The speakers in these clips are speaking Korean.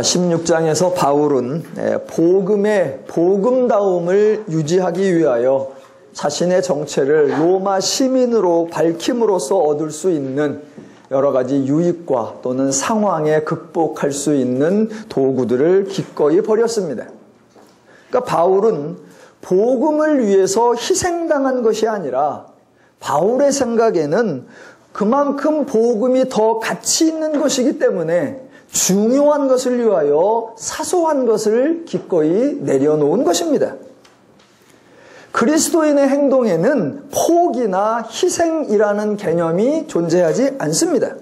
16장에서 바울은 복음의 복음다움을 유지하기 위하여 자신의 정체를 로마 시민으로 밝힘으로써 얻을 수 있는 여러 가지 유익과 또는 상황에 극복할 수 있는 도구들을 기꺼이 버렸습니다. 그러니까 바울은 복음을 위해서 희생당한 것이 아니라 바울의 생각에는 그만큼 복음이 더 가치 있는 것이기 때문에 중요한 것을 위하여 사소한 것을 기꺼이 내려놓은 것입니다. 그리스도인의 행동에는 포기나 희생이라는 개념이 존재하지 않습니다.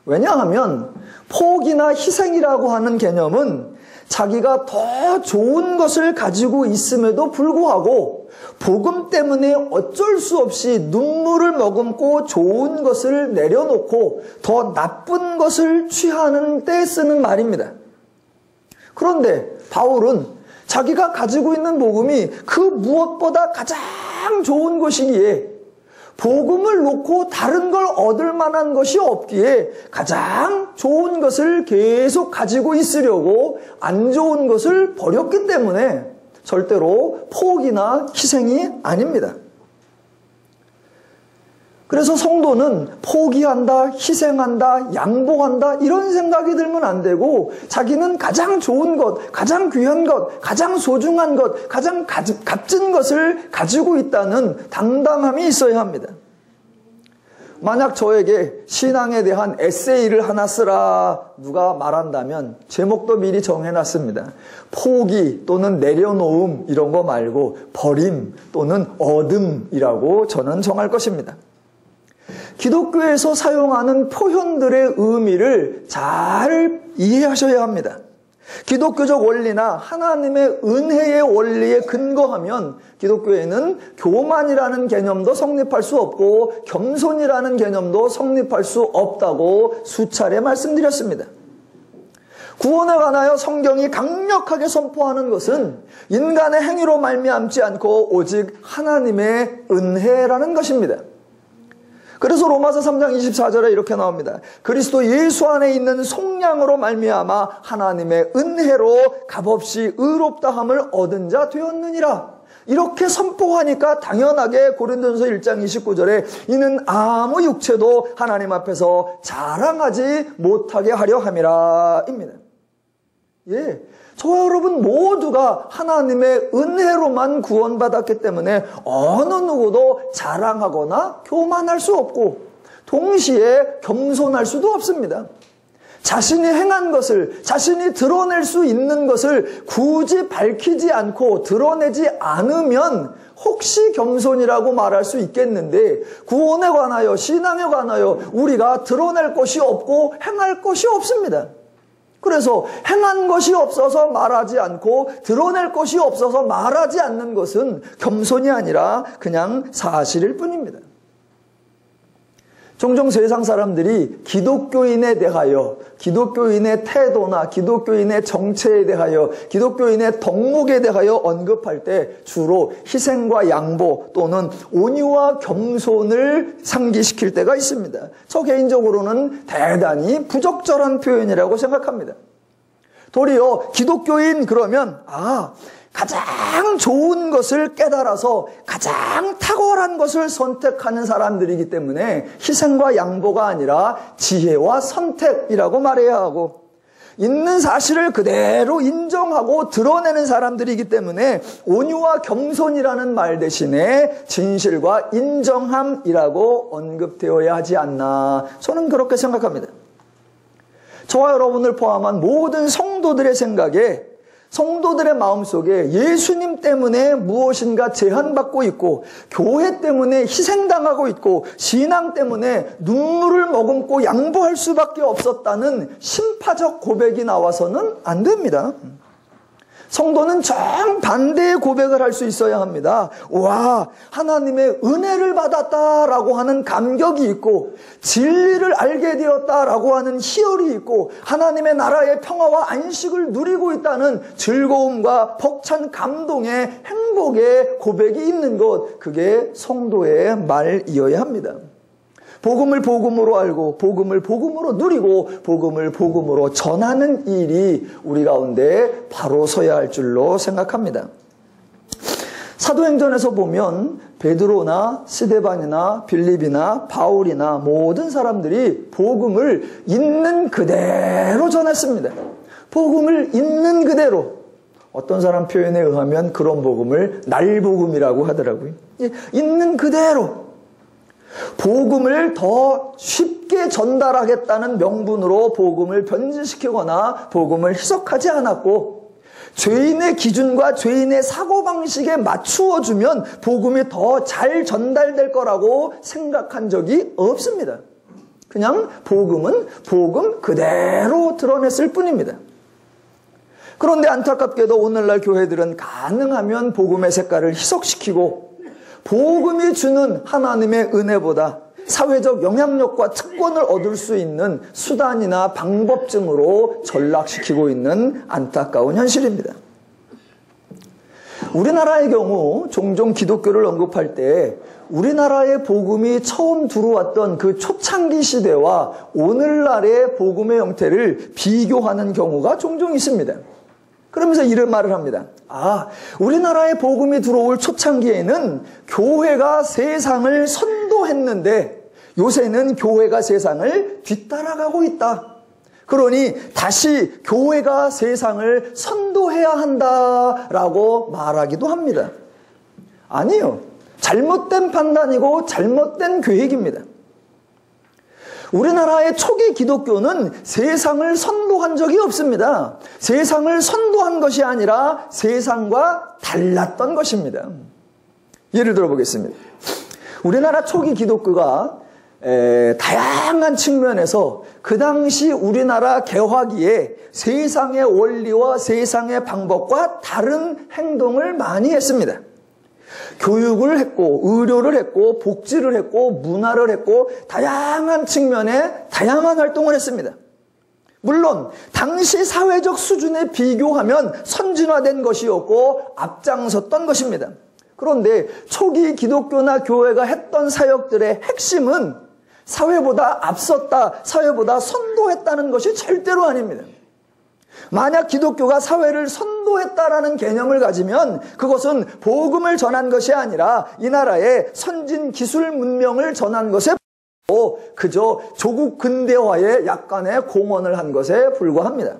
왜냐하면 포기나 희생이라고 하는 개념은 자기가 더 좋은 것을 가지고 있음에도 불구하고 복음 때문에 어쩔 수 없이 눈물을 머금고 좋은 것을 내려놓고 더 나쁜 것을 취하는 때 쓰는 말입니다. 그런데 바울은 자기가 가지고 있는 복음이 그 무엇보다 가장 좋은 것이기에 복음을 놓고 다른 걸 얻을 만한 것이 없기에 가장 좋은 것을 계속 가지고 있으려고 안 좋은 것을 버렸기 때문에 절대로 포기나 희생이 아닙니다. 그래서 성도는 포기한다, 희생한다, 양보한다 이런 생각이 들면 안 되고 자기는 가장 좋은 것, 가장 귀한 것, 가장 소중한 것, 가장 값진 것을 가지고 있다는 당당함이 있어야 합니다. 만약 저에게 신앙에 대한 에세이를 하나 쓰라 누가 말한다면 제목도 미리 정해놨습니다. 포기 또는 내려놓음 이런 거 말고 버림 또는 얻음이라고 저는 정할 것입니다. 기독교에서 사용하는 표현들의 의미를 잘 이해하셔야 합니다. 기독교적 원리나 하나님의 은혜의 원리에 근거하면 기독교에는 교만이라는 개념도 성립할 수 없고 겸손이라는 개념도 성립할 수 없다고 수차례 말씀드렸습니다. 구원에 관하여 성경이 강력하게 선포하는 것은 인간의 행위로 말미암지 않고 오직 하나님의 은혜라는 것입니다. 그래서 로마서 3장 24절에 이렇게 나옵니다. 그리스도 예수 안에 있는 속량으로 말미암아 하나님의 은혜로 값없이 의롭다함을 얻은 자 되었느니라. 이렇게 선포하니까 당연하게 고린도전서 1장 29절에 이는 아무 육체도 하나님 앞에서 자랑하지 못하게 하려 함이라 입니다. 예, 저와 여러분 모두가 하나님의 은혜로만 구원받았기 때문에 어느 누구도 자랑하거나 교만할 수 없고 동시에 겸손할 수도 없습니다. 자신이 행한 것을, 자신이 드러낼 수 있는 것을 굳이 밝히지 않고 드러내지 않으면 혹시 겸손이라고 말할 수 있겠는데 구원에 관하여, 신앙에 관하여 우리가 드러낼 것이 없고 행할 것이 없습니다. 그래서 행한 것이 없어서 말하지 않고 드러낼 것이 없어서 말하지 않는 것은 겸손이 아니라 그냥 사실일 뿐입니다. 종종 세상 사람들이 기독교인에 대하여, 기독교인의 태도나 기독교인의 정체에 대하여, 기독교인의 덕목에 대하여 언급할 때 주로 희생과 양보 또는 온유와 겸손을 상기시킬 때가 있습니다. 저 개인적으로는 대단히 부적절한 표현이라고 생각합니다. 도리어 기독교인 그러면 가장 좋은 것을 깨달아서 가장 탁월한 것을 선택하는 사람들이기 때문에 희생과 양보가 아니라 지혜와 선택이라고 말해야 하고 있는 사실을 그대로 인정하고 드러내는 사람들이기 때문에 온유와 겸손이라는 말 대신에 진실과 인정함이라고 언급되어야 하지 않나 저는 그렇게 생각합니다. 저와 여러분을 포함한 모든 성도들의 생각에 성도들의 마음속에 예수님 때문에 무엇인가 제한받고 있고 교회 때문에 희생당하고 있고 신앙 때문에 눈물을 머금고 양보할 수밖에 없었다는 심파적 고백이 나와서는 안 됩니다. 성도는 정반대의 고백을 할 수 있어야 합니다. 와, 하나님의 은혜를 받았다라고 하는 감격이 있고 진리를 알게 되었다라고 하는 희열이 있고 하나님의 나라의 평화와 안식을 누리고 있다는 즐거움과 벅찬 감동의 행복의 고백이 있는 것, 그게 성도의 말이어야 합니다. 복음을 복음으로 알고 복음을 복음으로 누리고 복음을 복음으로 전하는 일이 우리 가운데 바로 서야 할 줄로 생각합니다. 사도행전에서 보면 베드로나 스데반이나 빌립이나 바울이나 모든 사람들이 복음을 있는 그대로 전했습니다. 복음을 있는 그대로. 어떤 사람 표현에 의하면 그런 복음을 날복음이라고 하더라고요. 있는 그대로. 복음을 더 쉽게 전달하겠다는 명분으로 복음을 변질시키거나 복음을 희석하지 않았고, 죄인의 기준과 죄인의 사고방식에 맞추어주면 복음이 더 잘 전달될 거라고 생각한 적이 없습니다. 그냥 복음은 복음 그대로 드러냈을 뿐입니다. 그런데 안타깝게도 오늘날 교회들은 가능하면 복음의 색깔을 희석시키고 복음이 주는 하나님의 은혜보다 사회적 영향력과 특권을 얻을 수 있는 수단이나 방법쯤으로 전락시키고 있는 안타까운 현실입니다. 우리나라의 경우 종종 기독교를 언급할 때 우리나라의 복음이 처음 들어왔던 그 초창기 시대와 오늘날의 복음의 형태를 비교하는 경우가 종종 있습니다. 그러면서 이런 말을 합니다. 우리나라의 복음이 들어올 초창기에는 교회가 세상을 선도했는데 요새는 교회가 세상을 뒤따라가고 있다. 그러니 다시 교회가 세상을 선도해야 한다라고 말하기도 합니다. 아니요. 잘못된 판단이고 잘못된 계획입니다. 우리나라의 초기 기독교는 세상을 선도한 적이 없습니다. 세상을 선도한 것이 아니라 세상과 달랐던 것입니다. 예를 들어 보겠습니다. 우리나라 초기 기독교가 다양한 측면에서 그 당시 우리나라 개화기에 세상의 원리와 세상의 방법과 다른 행동을 많이 했습니다. 교육을 했고 의료를 했고 복지를 했고 문화를 했고 다양한 측면에 다양한 활동을 했습니다. 물론 당시 사회적 수준에 비교하면 선진화된 것이었고 앞장섰던 것입니다. 그런데 초기 기독교나 교회가 했던 사역들의 핵심은 사회보다 앞섰다, 사회보다 선도했다는 것이 절대로 아닙니다. 만약 기독교가 사회를 선도했다라는 개념을 가지면 그것은 복음을 전한 것이 아니라 이 나라의 선진 기술 문명을 전한 것에 그저 조국 근대화에 약간의 공헌을 한 것에 불과합니다.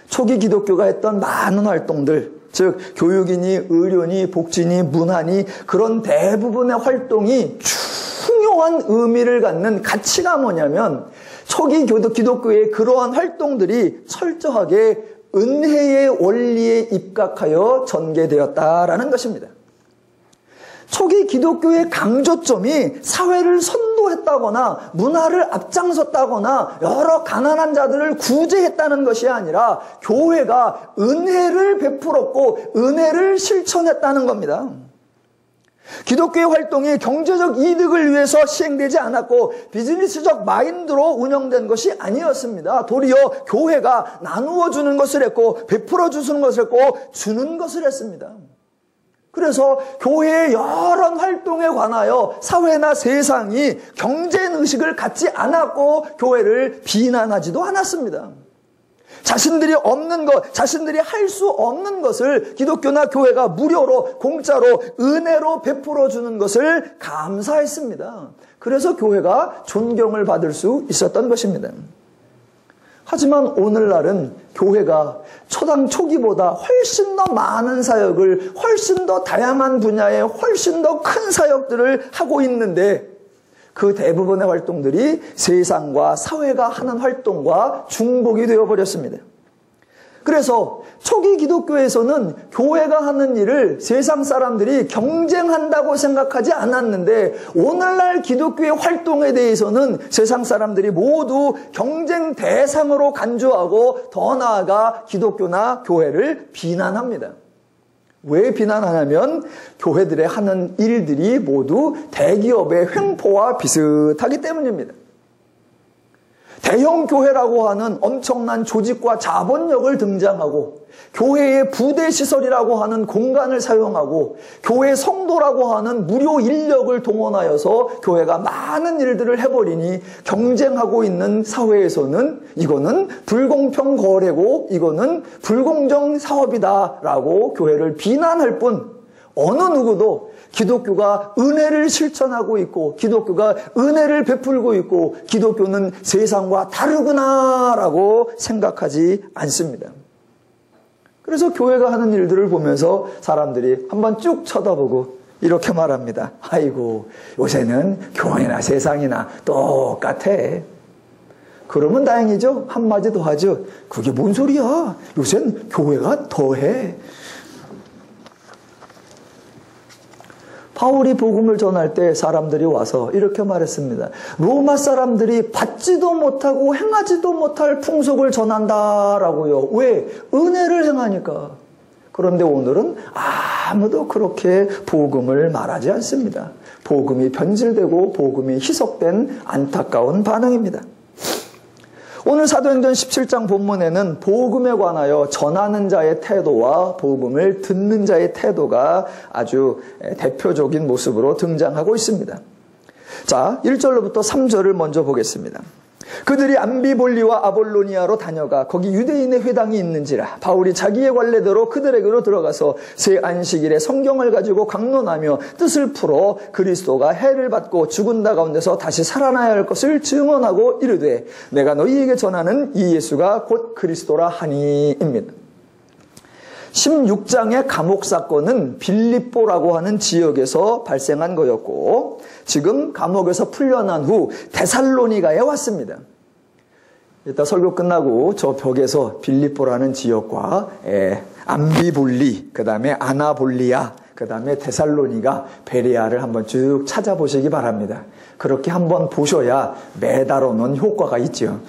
초기 기독교가 했던 많은 활동들, 즉 교육이니 의료니 복지니 문화니 그런 대부분의 활동이 중요한 의미를 갖는 가치가 뭐냐면 초기 기독교의 그러한 활동들이 철저하게 은혜의 원리에 입각하여 전개되었다라는 것입니다. 초기 기독교의 강조점이 사회를 선도했다거나 문화를 앞장섰다거나 여러 가난한 자들을 구제했다는 것이 아니라 교회가 은혜를 베풀었고 은혜를 실천했다는 겁니다. 기독교의 활동이 경제적 이득을 위해서 시행되지 않았고 비즈니스적 마인드로 운영된 것이 아니었습니다. 도리어 교회가 나누어 주는 것을 했고 베풀어 주는 것을 했고 주는 것을 했습니다. 그래서 교회의 여러 활동에 관하여 사회나 세상이 경쟁의식을 갖지 않았고 교회를 비난하지도 않았습니다. 자신들이 없는 것, 자신들이 할 수 없는 것을 기독교나 교회가 무료로, 공짜로, 은혜로 베풀어 주는 것을 감사했습니다. 그래서 교회가 존경을 받을 수 있었던 것입니다. 하지만 오늘날은 교회가 초당 초기보다 훨씬 더 많은 사역을, 훨씬 더 다양한 분야에 훨씬 더 큰 사역들을 하고 있는데 그 대부분의 활동들이 세상과 사회가 하는 활동과 중복이 되어버렸습니다. 그래서 초기 기독교에서는 교회가 하는 일을 세상 사람들이 경쟁한다고 생각하지 않았는데 오늘날 기독교의 활동에 대해서는 세상 사람들이 모두 경쟁 대상으로 간주하고 더 나아가 기독교나 교회를 비난합니다. 왜 비난하냐면 교회들의 하는 일들이 모두 대기업의 횡포와 비슷하기 때문입니다. 대형 교회라고 하는 엄청난 조직과 자본력을 등장하고 교회의 부대 시설이라고 하는 공간을 사용하고 교회 성도라고 하는 무료 인력을 동원하여서 교회가 많은 일들을 해버리니 경쟁하고 있는 사회에서는 이거는 불공평 거래고 이거는 불공정 사업이다라고 교회를 비난할 뿐 어느 누구도 기독교가 은혜를 실천하고 있고 기독교가 은혜를 베풀고 있고 기독교는 세상과 다르구나라고 생각하지 않습니다. 그래서 교회가 하는 일들을 보면서 사람들이 한번 쭉 쳐다보고 이렇게 말합니다. 아이고 요새는 교회나 세상이나 똑같아. 그러면 다행이죠. 한마디 더 하죠. 그게 뭔 소리야. 요새는 교회가 더해. 바울이 복음을 전할 때 사람들이 와서 이렇게 말했습니다. 로마 사람들이 받지도 못하고 행하지도 못할 풍속을 전한다라고요. 왜? 은혜를 행하니까. 그런데 오늘은 아무도 그렇게 복음을 말하지 않습니다. 복음이 변질되고 복음이 희석된 안타까운 반응입니다. 오늘 사도행전 17장 본문에는 복음에 관하여 전하는 자의 태도와 복음을 듣는 자의 태도가 아주 대표적인 모습으로 등장하고 있습니다. 자, 1절로부터 3절을 먼저 보겠습니다. 그들이 암비볼리와 아볼로니아로 다녀가 거기 유대인의 회당이 있는지라 바울이 자기의 관례대로 그들에게로 들어가서 새 안식일에 성경을 가지고 강론하며 뜻을 풀어 그리스도가 해를 받고 죽은 자 가운데서 다시 살아나야 할 것을 증언하고 이르되 내가 너희에게 전하는 이 예수가 곧 그리스도라 하니입니다. 16장의 감옥 사건은 빌립보라고 하는 지역에서 발생한 거였고 지금 감옥에서 풀려난 후 데살로니가에 왔습니다. 이따 설교 끝나고 저 벽에서 빌립보라는 지역과 암비볼리, 그 다음에 아나볼리아, 그 다음에 데살로니가, 베레아를 한번 쭉 찾아보시기 바랍니다. 그렇게 한번 보셔야 매달 오는 효과가 있죠.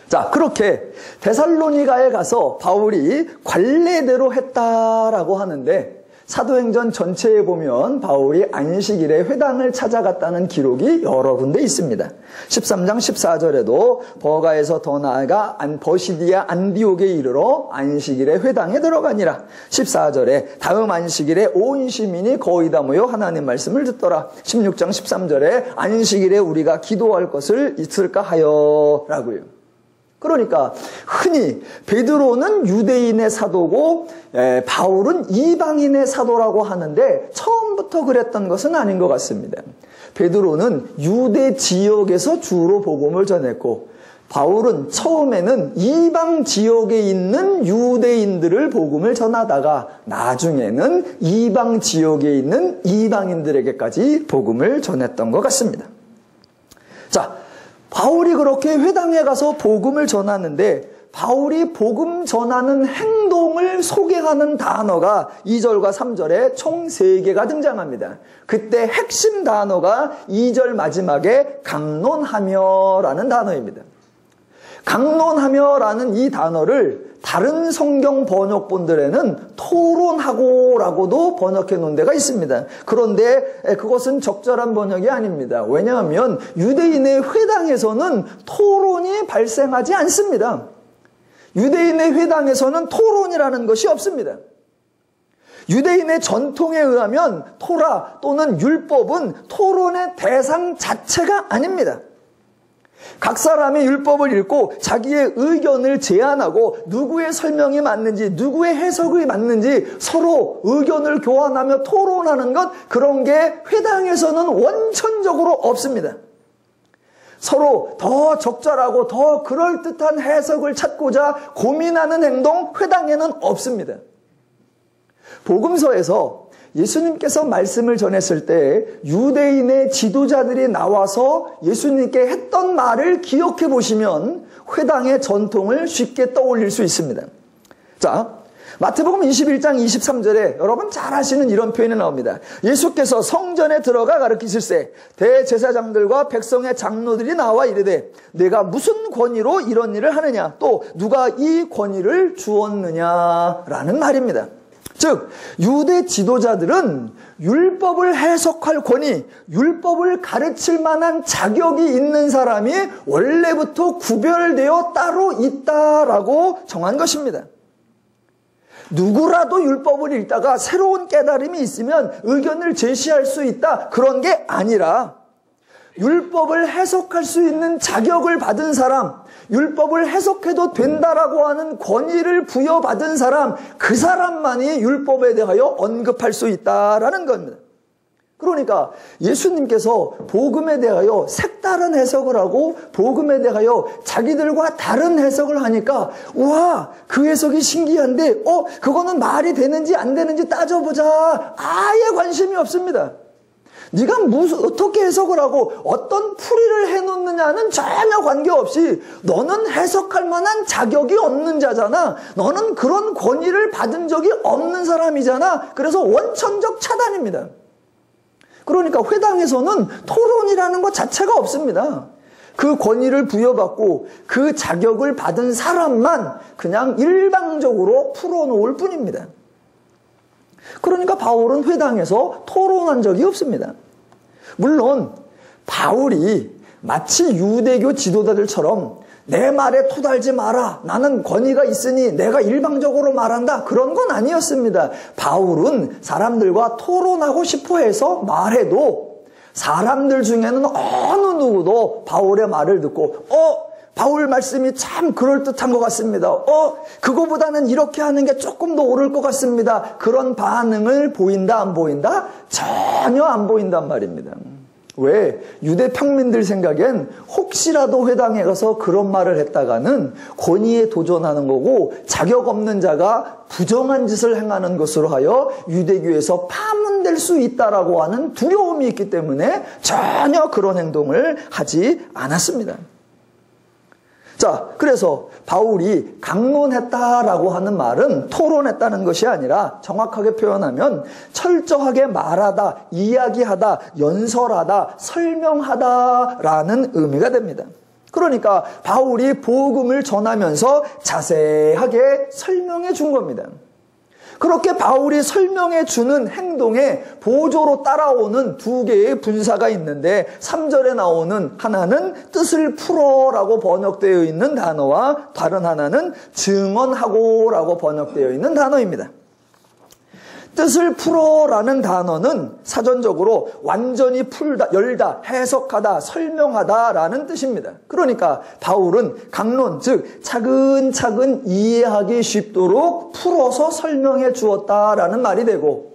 자, 그렇게 데살로니가에 가서 바울이 관례대로 했다라고 하는데 사도행전 전체에 보면 바울이 안식일에 회당을 찾아갔다는 기록이 여러 군데 있습니다. 13장 14절에도 버가에서 더 나아가 버시디아 안디옥에 이르러 안식일에 회당에 들어가니라. 14절에 다음 안식일에 온 시민이 거의 다 모여 하나님 말씀을 듣더라. 16장 13절에 안식일에 우리가 기도할 것을 있을까 하여 라고요. 그러니까 흔히 베드로는 유대인의 사도고 바울은 이방인의 사도라고 하는데 처음부터 그랬던 것은 아닌 것 같습니다. 베드로는 유대 지역에서 주로 복음을 전했고 바울은 처음에는 이방 지역에 있는 유대인들을 복음을 전하다가 나중에는 이방 지역에 있는 이방인들에게까지 복음을 전했던 것 같습니다. 자, 바울이 그렇게 회당에 가서 복음을 전하는데 바울이 복음 전하는 행동을 소개하는 단어가 2절과 3절에 총 3개가 등장합니다. 그때 핵심 단어가 2절 마지막에 강론하며라는 단어입니다. 강론하며라는 이 단어를 다른 성경 번역본들에는 토론하고라고도 번역해 놓은 데가 있습니다. 그런데 그것은 적절한 번역이 아닙니다. 왜냐하면 유대인의 회당에서는 토론이 발생하지 않습니다. 유대인의 회당에서는 토론이라는 것이 없습니다. 유대인의 전통에 의하면 토라 또는 율법은 토론의 대상 자체가 아닙니다. 각 사람이 율법을 읽고 자기의 의견을 제안하고 누구의 설명이 맞는지 누구의 해석이 맞는지 서로 의견을 교환하며 토론하는 것, 그런 게 회당에서는 원천적으로 없습니다. 서로 더 적절하고 더 그럴듯한 해석을 찾고자 고민하는 행동, 회당에는 없습니다. 복음서에서 예수님께서 말씀을 전했을 때 유대인의 지도자들이 나와서 예수님께 했던 말을 기억해 보시면 회당의 전통을 쉽게 떠올릴 수 있습니다. 자, 마태복음 21장 23절에 여러분 잘 아시는 이런 표현이 나옵니다. 예수께서 성전에 들어가 가르치실세 대제사장들과 백성의 장로들이 나와 이르되 내가 무슨 권위로 이런 일을 하느냐, 또 누가 이 권위를 주었느냐라는 말입니다. 즉 유대 지도자들은 율법을 해석할 권위, 율법을 가르칠 만한 자격이 있는 사람이 원래부터 구별되어 따로 있다라고 정한 것입니다. 누구라도 율법을 읽다가 새로운 깨달음이 있으면 의견을 제시할 수 있다, 그런 게 아니라 율법을 해석할 수 있는 자격을 받은 사람, 율법을 해석해도 된다라고 하는 권위를 부여받은 사람, 그 사람만이 율법에 대하여 언급할 수 있다라는 겁니다. 그러니까 예수님께서 복음에 대하여 색다른 해석을 하고 복음에 대하여 자기들과 다른 해석을 하니까 와, 그 해석이 신기한데 그거는 말이 되는지 안 되는지 따져보자, 아예 관심이 없습니다. 네가 어떻게 해석을 하고 어떤 풀이를 해놓느냐는 전혀 관계없이 너는 해석할 만한 자격이 없는 자잖아. 너는 그런 권위를 받은 적이 없는 사람이잖아. 그래서 원천적 차단입니다. 그러니까 회당에서는 토론이라는 것 자체가 없습니다. 그 권위를 부여받고 그 자격을 받은 사람만 그냥 일방적으로 풀어놓을 뿐입니다. 그러니까 바울은 회당에서 토론한 적이 없습니다. 물론 바울이 마치 유대교 지도자들처럼 내 말에 토달지 마라, 나는 권위가 있으니 내가 일방적으로 말한다, 그런 건 아니었습니다. 바울은 사람들과 토론하고 싶어 해서 말해도 사람들 중에는 어느 누구도 바울의 말을 듣고 바울 말씀이 참 그럴듯한 것 같습니다. 그거보다는 이렇게 하는 게 조금 더 옳을 것 같습니다. 그런 반응을 보인다, 안 보인다? 전혀 안 보인단 말입니다. 왜? 유대 평민들 생각엔 혹시라도 회당에 가서 그런 말을 했다가는 권위에 도전하는 거고 자격 없는 자가 부정한 짓을 행하는 것으로 하여 유대교에서 파문될 수 있다라고 하는 두려움이 있기 때문에 전혀 그런 행동을 하지 않았습니다. 자, 그래서 바울이 강론했다라고 하는 말은 토론했다는 것이 아니라 정확하게 표현하면 철저하게 말하다, 이야기하다, 연설하다, 설명하다라는 의미가 됩니다. 그러니까 바울이 복음을 전하면서 자세하게 설명해 준 겁니다. 그렇게 바울이 설명해 주는 행동에 보조로 따라오는 두 개의 분사가 있는데 3절에 나오는 하나는 뜻을 풀어라고 번역되어 있는 단어와 다른 하나는 증언하고라고 번역되어 있는 단어입니다. 뜻을 풀어라는 단어는 사전적으로 완전히 풀다, 열다, 해석하다, 설명하다라는 뜻입니다. 그러니까 바울은 강론, 즉 차근차근 이해하기 쉽도록 풀어서 설명해 주었다라는 말이 되고,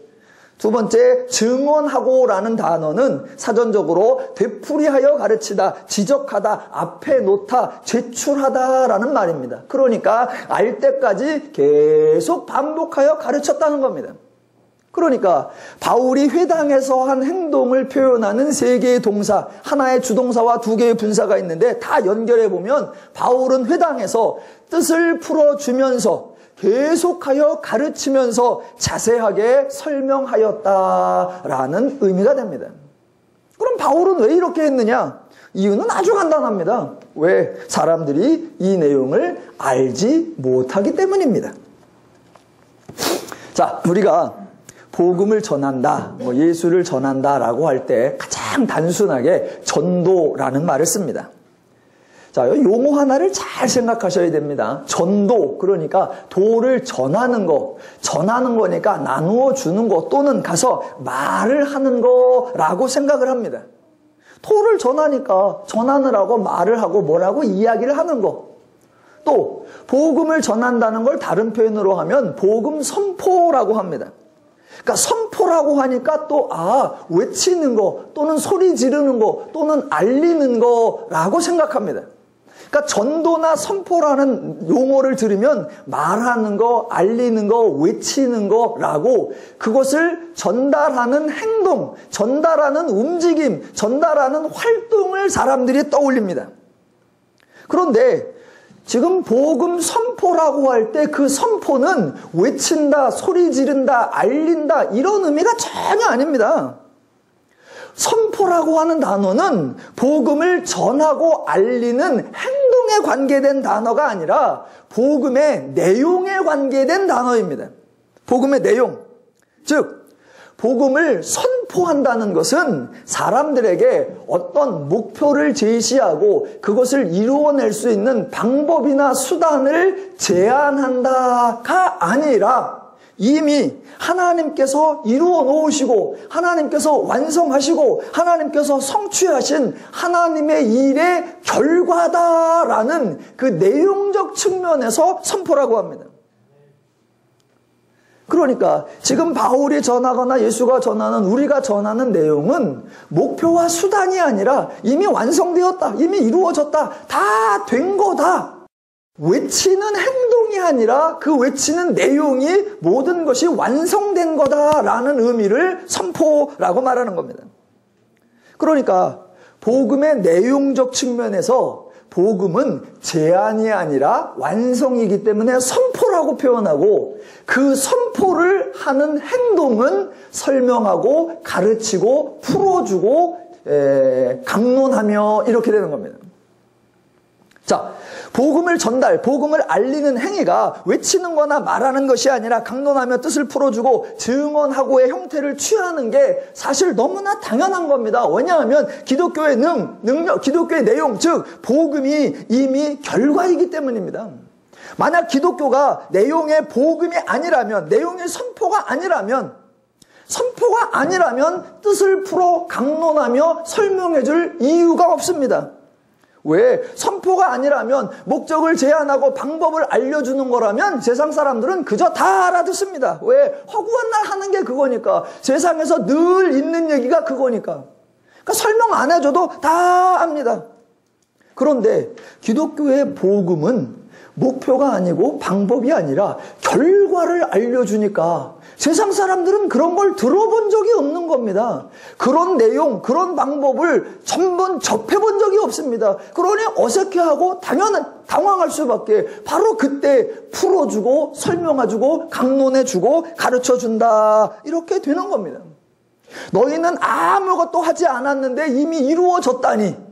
두 번째 증언하고라는 단어는 사전적으로 되풀이하여 가르치다, 지적하다, 앞에 놓다, 제출하다라는 말입니다. 그러니까 알 때까지 계속 반복하여 가르쳤다는 겁니다. 그러니까 바울이 회당에서 한 행동을 표현하는 세 개의 동사, 하나의 주동사와 두 개의 분사가 있는데 다 연결해 보면 바울은 회당에서 뜻을 풀어주면서 계속하여 가르치면서 자세하게 설명하였다라는 의미가 됩니다. 그럼 바울은 왜 이렇게 했느냐? 이유는 아주 간단합니다. 왜? 사람들이 이 내용을 알지 못하기 때문입니다. 자, 우리가 복음을 전한다, 예수를 전한다라고 할 때 가장 단순하게 전도라는 말을 씁니다. 자, 용어 하나를 잘 생각하셔야 됩니다. 전도, 그러니까 도를 전하는 거, 전하는 거니까 나누어 주는 거 또는 가서 말을 하는 거라고 생각을 합니다. 도를 전하니까 전하느라고 말을 하고 뭐라고 이야기를 하는 거. 또 복음을 전한다는 걸 다른 표현으로 하면 복음 선포라고 합니다. 그러니까 선포라고 하니까 또 외치는 거 또는 소리 지르는 거 또는 알리는 거라고 생각합니다. 그러니까 전도나 선포라는 용어를 들으면 말하는 거, 알리는 거, 외치는 거라고 그것을 전달하는 행동, 전달하는 움직임, 전달하는 활동을 사람들이 떠올립니다. 그런데 지금 복음 선포라고 할 때 그 선포는 외친다, 소리 지른다, 알린다 이런 의미가 전혀 아닙니다. 선포라고 하는 단어는 복음을 전하고 알리는 행동에 관계된 단어가 아니라 복음의 내용에 관계된 단어입니다. 복음의 내용, 즉 복음을 선포한다는 것은 사람들에게 어떤 목표를 제시하고 그것을 이루어낼 수 있는 방법이나 수단을 제안한다가 아니라 이미 하나님께서 이루어 놓으시고 하나님께서 완성하시고 하나님께서 성취하신 하나님의 일의 결과다라는 그 내용적 측면에서 선포라고 합니다. 그러니까 지금 바울이 전하거나 예수가 전하는, 우리가 전하는 내용은 목표와 수단이 아니라 이미 완성되었다, 이미 이루어졌다, 다 된 거다. 외치는 행동이 아니라 그 외치는 내용이 모든 것이 완성된 거다라는 의미를 선포라고 말하는 겁니다. 그러니까 복음의 내용적 측면에서 복음은 제안이 아니라 완성이기 때문에 선포라고 표현하고, 그 선포를 하는 행동은 설명하고 가르치고 풀어주고 강론하며 이렇게 되는 겁니다. 자, 복음을 전달, 복음을 알리는 행위가 외치는 거나 말하는 것이 아니라 강론하며 뜻을 풀어주고 증언하고의 형태를 취하는 게 사실 너무나 당연한 겁니다. 왜냐하면 기독교의 능력, 기독교의 내용, 즉 복음이 이미 결과이기 때문입니다. 만약 기독교가 내용의 복음이 아니라면, 내용의 선포가 아니라면 뜻을 풀어 강론하며 설명해 줄 이유가 없습니다. 왜? 선포가 아니라면, 목적을 제안하고 방법을 알려주는 거라면 세상 사람들은 그저 다 알아듣습니다. 왜? 허구한 날 하는 게 그거니까. 세상에서 늘 있는 얘기가 그거니까. 그러니까 설명 안 해줘도 다 압니다. 그런데 기독교의 복음은 목표가 아니고 방법이 아니라 결과를 알려주니까 세상 사람들은 그런 걸 들어본 적이 없는 겁니다. 그런 내용, 그런 방법을 전번 접해본 적이 없습니다. 그러니 어색해하고 당황할 수밖에. 바로 그때 풀어주고 설명해주고 강론해주고 가르쳐준다, 이렇게 되는 겁니다. 너희는 아무것도 하지 않았는데 이미 이루어졌다니,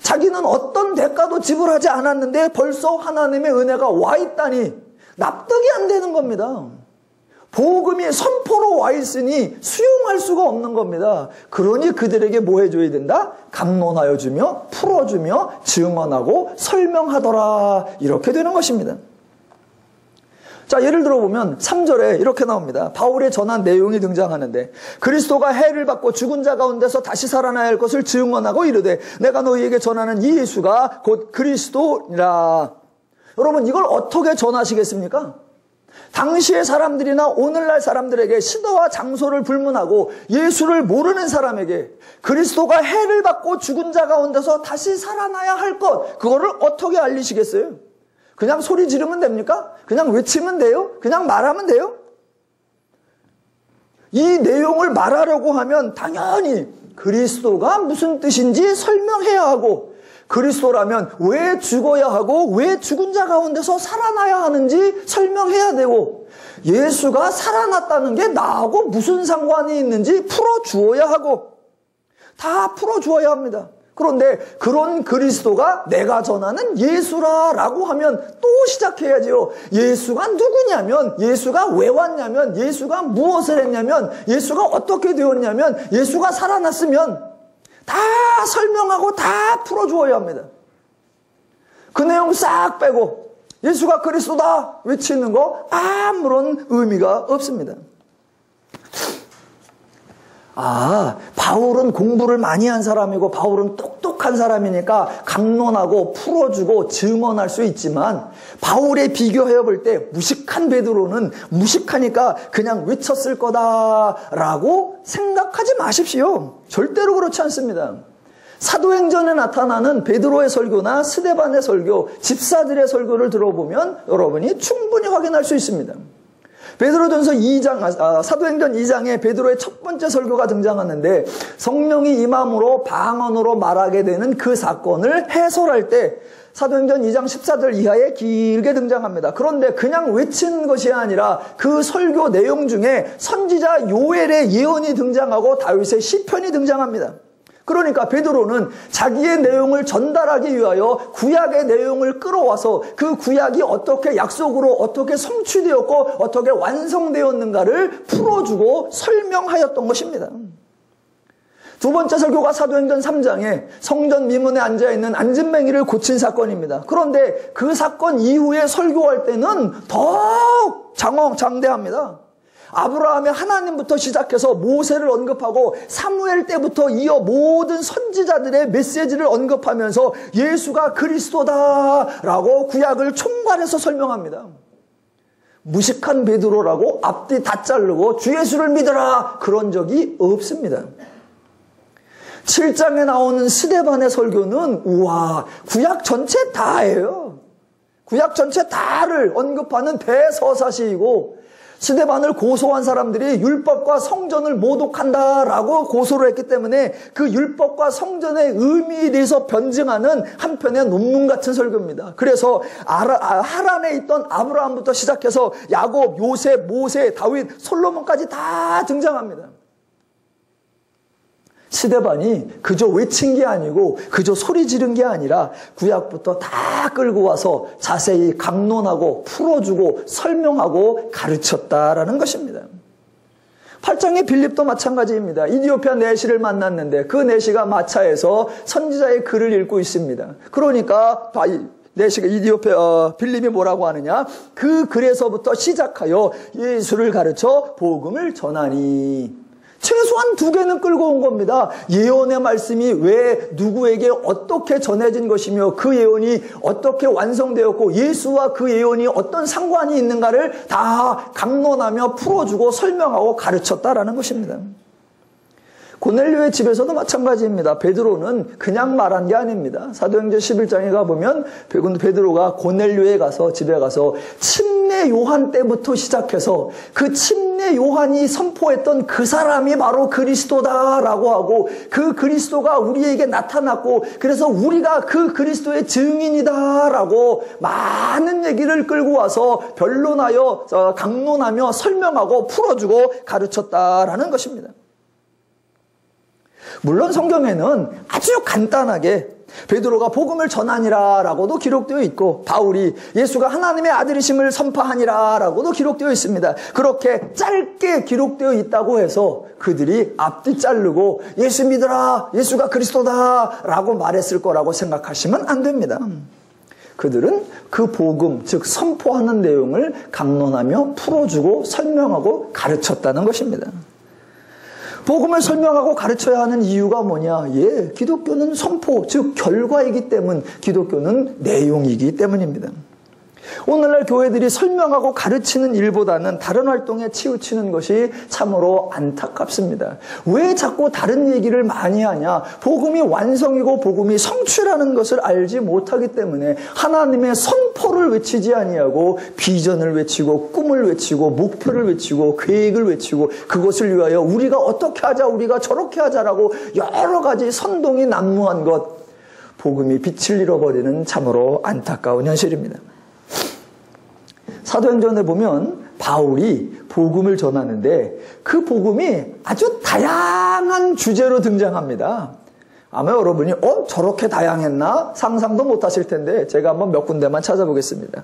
자기는 어떤 대가도 지불하지 않았는데 벌써 하나님의 은혜가 와 있다니, 납득이 안 되는 겁니다. 복음이 선포로 와 있으니 수용할 수가 없는 겁니다. 그러니 그들에게 뭐 해줘야 된다? 강론하여 주며 풀어주며 증언하고 설명하더라, 이렇게 되는 것입니다. 자, 예를 들어보면 3절에 이렇게 나옵니다. 바울의 전한 내용이 등장하는데, 그리스도가 해를 받고 죽은 자 가운데서 다시 살아나야 할 것을 증언하고 이르되 내가 너희에게 전하는 이 예수가 곧 그리스도니라. 여러분, 이걸 어떻게 전하시겠습니까? 당시의 사람들이나 오늘날 사람들에게 시대와 장소를 불문하고 예수를 모르는 사람에게 그리스도가 해를 받고 죽은 자 가운데서 다시 살아나야 할 것, 그거를 어떻게 알리시겠어요? 그냥 소리 지르면 됩니까? 그냥 외치면 돼요? 그냥 말하면 돼요? 이 내용을 말하려고 하면 당연히 그리스도가 무슨 뜻인지 설명해야 하고, 그리스도라면 왜 죽어야 하고 왜 죽은 자 가운데서 살아나야 하는지 설명해야 되고, 예수가 살아났다는 게 나하고 무슨 상관이 있는지 풀어주어야 하고, 다 풀어주어야 합니다. 그런데 그런 그리스도가 내가 전하는 예수라라고 하면 또 시작해야지요. 예수가 누구냐면, 예수가 왜 왔냐면, 예수가 무엇을 했냐면, 예수가 어떻게 되었냐면, 예수가 살아났으면 다 설명하고 다 풀어주어야 합니다. 그 내용 싹 빼고 예수가 그리스도다 외치는 거 아무런 의미가 없습니다. 바울은 공부를 많이 한 사람이고 바울은 똑똑한 사람이니까 강론하고 풀어주고 증언할 수 있지만, 바울에 비교해 볼 때 무식한 베드로는 무식하니까 그냥 외쳤을 거다라고 생각하지 마십시오. 절대로 그렇지 않습니다. 사도행전에 나타나는 베드로의 설교나 스데반의 설교, 집사들의 설교를 들어보면 여러분이 충분히 확인할 수 있습니다. 베드로전서 2장, 사도행전 2장에 베드로의 첫 번째 설교가 등장하는데, 성령이 임함으로 방언으로 말하게 되는 그 사건을 해설할 때 사도행전 2장 14절 이하에 길게 등장합니다. 그런데 그냥 외치는 것이 아니라 그 설교 내용 중에 선지자 요엘의 예언이 등장하고 다윗의 시편이 등장합니다. 그러니까 베드로는 자기의 내용을 전달하기 위하여 구약의 내용을 끌어와서 그 구약이 어떻게 약속으로 어떻게 성취되었고 어떻게 완성되었는가를 풀어주고 설명하였던 것입니다. 두 번째 설교가 사도행전 3장에 성전 미문에 앉아있는 안진뱅이를 고친 사건입니다. 그런데 그 사건 이후에 설교할 때는 더욱 장대합니다. 아브라함의 하나님부터 시작해서 모세를 언급하고 사무엘 때부터 이어 모든 선지자들의 메시지를 언급하면서 예수가 그리스도다라고 구약을 총괄해서 설명합니다. 무식한 베드로라고 앞뒤 다 자르고 주 예수를 믿어라 그런 적이 없습니다. 7장에 나오는 스데반의 설교는 우와 구약 전체 다예요. 구약 전체 다를 언급하는 대서사시이고 스데반을 고소한 사람들이 율법과 성전을 모독한다라고 고소를 했기 때문에 그 율법과 성전의 의미에 대해서 변증하는 한편의 논문 같은 설교입니다. 그래서 하란에 있던 아브라함부터 시작해서 야곱, 요셉, 모세, 다윗, 솔로몬까지 다 등장합니다. 스데반이 그저 외친 게 아니고 그저 소리 지른 게 아니라 구약부터 다 끌고 와서 자세히 강론하고 풀어주고 설명하고 가르쳤다라는 것입니다. 8장의 빌립도 마찬가지입니다. 이디오피아 내시를 만났는데 그 내시가 마차에서 선지자의 글을 읽고 있습니다. 그러니까 내시가 이디오피아 빌립이 뭐라고 하느냐? 그 글에서부터 시작하여 예수를 가르쳐 복음을 전하니 최소한 2개는 끌고 온 겁니다. 예언의 말씀이 왜 누구에게 어떻게 전해진 것이며 그 예언이 어떻게 완성되었고 예수와 그 예언이 어떤 상관이 있는가를 다 강론하며 풀어주고 설명하고 가르쳤다라는 것입니다. 고넬료의 집에서도 마찬가지입니다. 베드로는 그냥 말한 게 아닙니다. 사도행전 11장에 가보면 베드로가 고넬료에 가서 집에 가서 침례 요한 때부터 시작해서 그 침례 요한이 선포했던 그 사람이 바로 그리스도다라고 하고 그 그리스도가 우리에게 나타났고 그래서 우리가 그 그리스도의 증인이다라고 많은 얘기를 끌고 와서 변론하여 강론하며 설명하고 풀어주고 가르쳤다라는 것입니다. 물론 성경에는 아주 간단하게 베드로가 복음을 전하니라 라고도 기록되어 있고 바울이 예수가 하나님의 아들이심을 선포하니라 라고도 기록되어 있습니다. 그렇게 짧게 기록되어 있다고 해서 그들이 앞뒤 자르고 예수 믿으라 예수가 그리스도다 라고 말했을 거라고 생각하시면 안 됩니다. 그들은 그 복음 즉 선포하는 내용을 강론하며 풀어주고 설명하고 가르쳤다는 것입니다. 복음을 설명하고 가르쳐야 하는 이유가 뭐냐? 기독교는 선포, 즉 결과이기 때문, 기독교는 내용이기 때문입니다. 오늘날 교회들이 설명하고 가르치는 일보다는 다른 활동에 치우치는 것이 참으로 안타깝습니다. 왜 자꾸 다른 얘기를 많이 하냐? 복음이 완성이고 복음이 성취라는 것을 알지 못하기 때문에 하나님의 선포를 외치지 아니하고 비전을 외치고 꿈을 외치고 목표를 외치고 계획을 외치고 그것을 위하여 우리가 어떻게 하자 우리가 저렇게 하자라고 여러 가지 선동이 난무한 것 복음이 빛을 잃어버리는 참으로 안타까운 현실입니다. 사도행전에 보면 바울이 복음을 전하는데 그 복음이 아주 다양한 주제로 등장합니다. 아마 여러분이 저렇게 다양했나? 상상도 못하실 텐데 제가 한번 몇 군데만 찾아보겠습니다.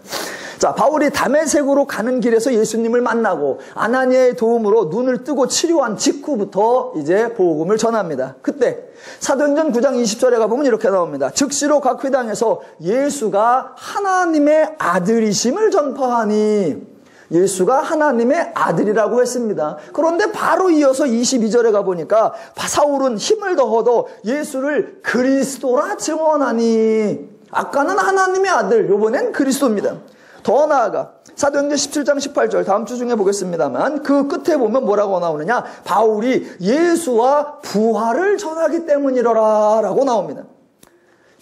자, 바울이 다메섹으로 가는 길에서 예수님을 만나고 아나니아의 도움으로 눈을 뜨고 치료한 직후부터 이제 복음을 전합니다. 그때 사도행전 9장 20절에 가보면 이렇게 나옵니다. 즉시로 각 회당에서 예수가 하나님의 아들이심을 전파하니 예수가 하나님의 아들이라고 했습니다. 그런데 바로 이어서 22절에 가보니까 사울은 힘을 더하여 예수를 그리스도라 증언하니 아까는 하나님의 아들, 이번엔 그리스도입니다. 더 나아가 사도행전 17장 18절 다음 주 중에 보겠습니다만 그 끝에 보면 뭐라고 나오느냐 바울이 예수와 부활을 전하기 때문이로라 라고 나옵니다.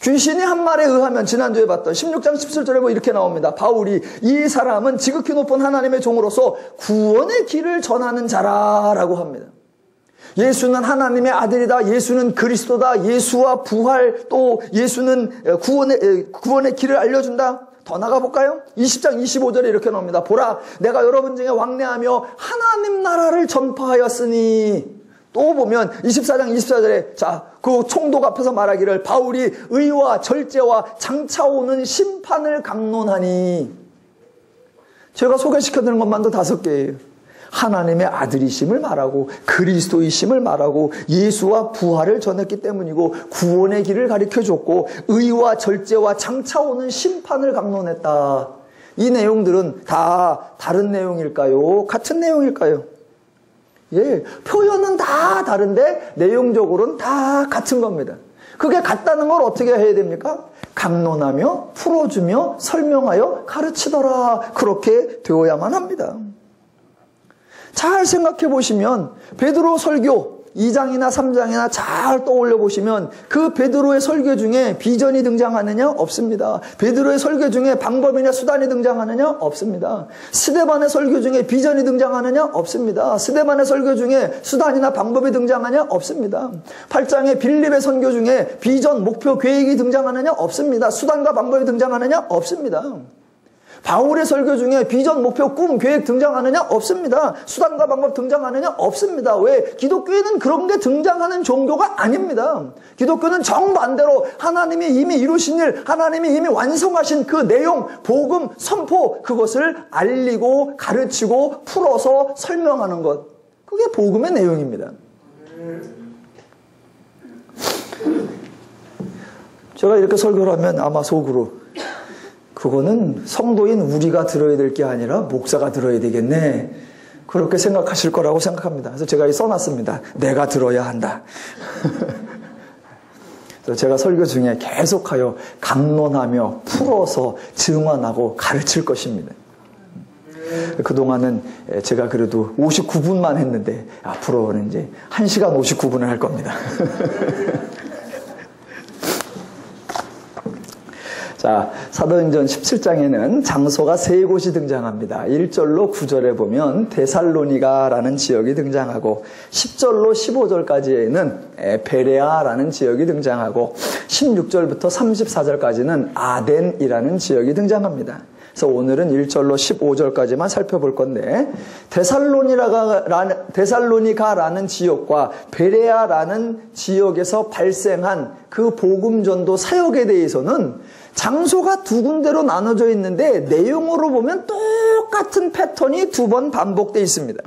귀신이 한 말에 의하면 지난주에 봤던 16장 17절에 이렇게 나옵니다. 바울이 이 사람은 지극히 높은 하나님의 종으로서 구원의 길을 전하는 자라라고 합니다. 예수는 하나님의 아들이다. 예수는 그리스도다. 예수와 부활 또 예수는 구원의 길을 알려준다. 더 나가볼까요? 20장 25절에 이렇게 나옵니다. 보라 내가 여러분 중에 왕래하며 하나님 나라를 전파하였으니 또 보면 24장 24절에 자, 그 총독 앞에서 말하기를 바울이 의와 절제와 장차 오는 심판을 강론하니, 제가 소개시켜드린 것만도 5개예요. 하나님의 아들이심을 말하고 그리스도이심을 말하고 예수와 부활을 전했기 때문이고 구원의 길을 가르쳐줬고 의와 절제와 장차 오는 심판을 강론했다. 이 내용들은 다 다른 내용일까요? 같은 내용일까요? 예, 표현은 다 다른데 내용적으로는 다 같은 겁니다. 그게 같다는 걸 어떻게 해야 됩니까? 강론하며 풀어주며 설명하여 가르치더라. 그렇게 되어야만 합니다. 잘 생각해 보시면 베드로 설교 2장이나 3장이나 잘 떠올려 보시면 그 베드로의 설교 중에 비전이 등장하느냐? 없습니다. 베드로의 설교 중에 방법이나 수단이 등장하느냐? 없습니다. 스데반의 설교 중에 비전이 등장하느냐? 없습니다. 스데반의 설교 중에 수단이나 방법이 등장하느냐? 없습니다. 8장의 빌립의 선교 중에 비전, 목표, 계획이 등장하느냐? 없습니다. 수단과 방법이 등장하느냐? 없습니다. 바울의 설교 중에 비전, 목표, 꿈, 계획 등장하느냐? 없습니다. 수단과 방법 등장하느냐? 없습니다. 왜? 기독교에는 그런 게 등장하는 종교가 아닙니다. 기독교는 정반대로 하나님이 이미 이루신 일, 하나님이 이미 완성하신 그 내용, 복음, 선포, 그것을 알리고 가르치고 풀어서 설명하는 것. 그게 복음의 내용입니다. 제가 이렇게 설교를 하면 아마 속으로 그거는 성도인 우리가 들어야 될 게 아니라 목사가 들어야 되겠네. 그렇게 생각하실 거라고 생각합니다. 그래서 제가 써놨습니다. 내가 들어야 한다. 그래서 제가 설교 중에 계속하여 강론하며 풀어서 증언하고 가르칠 것입니다. 그동안은 제가 그래도 59분만 했는데 앞으로는 이제 1시간 59분을 할 겁니다. 자, 사도행전 17장에는 장소가 3곳이 등장합니다. 1절로 9절에 보면 데살로니가라는 지역이 등장하고 10절로 15절까지에는 베레아라는 지역이 등장하고 16절부터 34절까지는 아덴이라는 지역이 등장합니다. 그래서 오늘은 1절로 15절까지만 살펴볼 건데 데살로니가라는 지역과 베레아라는 지역에서 발생한 그 복음전도 사역에 대해서는 장소가 2군데로 나눠져 있는데 내용으로 보면 똑같은 패턴이 2번 반복되어 있습니다.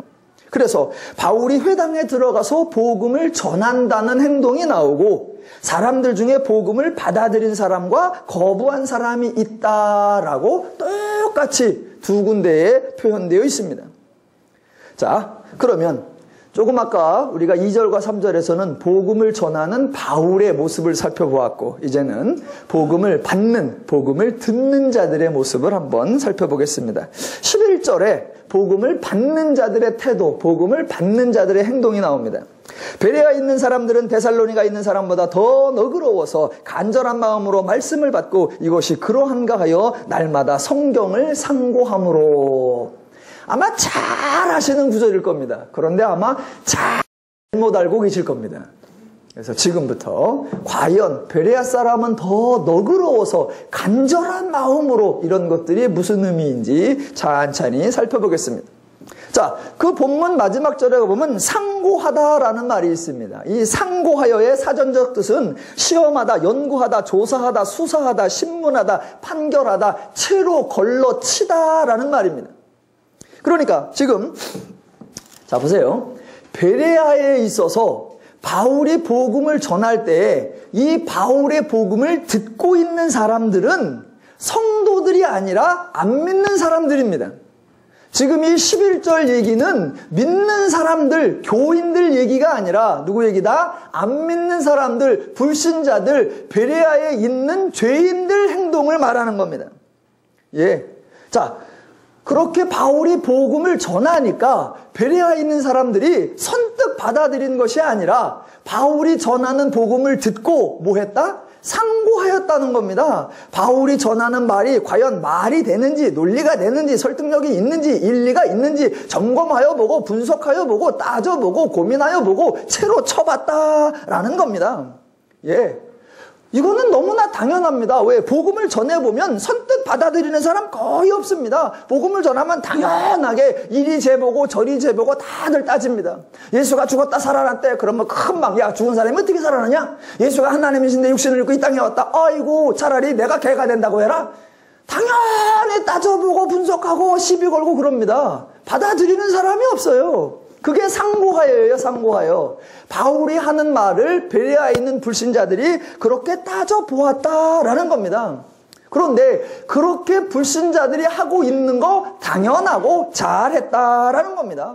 그래서 바울이 회당에 들어가서 복음을 전한다는 행동이 나오고 사람들 중에 복음을 받아들인 사람과 거부한 사람이 있다라고 똑같이 2군데에 표현되어 있습니다. 자, 그러면 조금 아까 우리가 2절과 3절에서는 복음을 전하는 바울의 모습을 살펴보았고 이제는 복음을 받는, 복음을 듣는 자들의 모습을 한번 살펴보겠습니다. 11절에 복음을 받는 자들의 태도, 복음을 받는 자들의 행동이 나옵니다. 베레아에 있는 사람들은 데살로니가 있는 사람보다 더 너그러워서 간절한 마음으로 말씀을 받고 이것이 그러한가 하여 날마다 성경을 상고함으로. 아마 잘 아시는 구절일 겁니다. 그런데 아마 잘못 알고 계실 겁니다. 그래서 지금부터 과연 베레아 사람은 더 너그러워서 간절한 마음으로 이런 것들이 무슨 의미인지 찬찬히 살펴보겠습니다. 자, 그 본문 마지막 절에 보면 상고하다라는 말이 있습니다. 이 상고하여의 사전적 뜻은 시험하다, 연구하다, 조사하다, 수사하다, 신문하다, 판결하다, 채로 걸러치다라는 말입니다. 그러니까 지금 자 보세요. 베레아에 있어서 바울이 복음을 전할 때 이 바울의 복음을 듣고 있는 사람들은 성도들이 아니라 안 믿는 사람들입니다. 지금 이 11절 얘기는 믿는 사람들, 교인들 얘기가 아니라 누구 얘기다? 안 믿는 사람들, 불신자들, 베레아에 있는 죄인들 행동을 말하는 겁니다. 예. 자, 그렇게 바울이 복음을 전하니까 베레아에 있는 사람들이 선뜻 받아들인 것이 아니라 바울이 전하는 복음을 듣고 뭐 했다? 상고하였다는 겁니다. 바울이 전하는 말이 과연 말이 되는지, 논리가 되는지, 설득력이 있는지, 일리가 있는지 점검하여 보고 분석하여 보고 따져보고 고민하여 보고 채로 쳐봤다라는 겁니다. 예. 이거는 너무나 당연합니다. 왜? 복음을 전해보면 선뜻 받아들이는 사람 거의 없습니다. 복음을 전하면 당연하게 이리 재보고 저리 재보고 다들 따집니다. 예수가 죽었다 살아났대. 그러면 큰 야, 죽은 사람이 어떻게 살아나냐? 예수가 하나님이신데 육신을 입고 이 땅에 왔다. 아이고, 차라리 내가 개가 된다고 해라. 당연히 따져보고 분석하고 시비 걸고 그럽니다. 받아들이는 사람이 없어요. 그게 상고하여예요, 상고하여. 바울이 하는 말을 베레아에 있는 불신자들이 그렇게 따져보았다라는 겁니다. 그런데 그렇게 불신자들이 하고 있는 거 당연하고 잘했다라는 겁니다.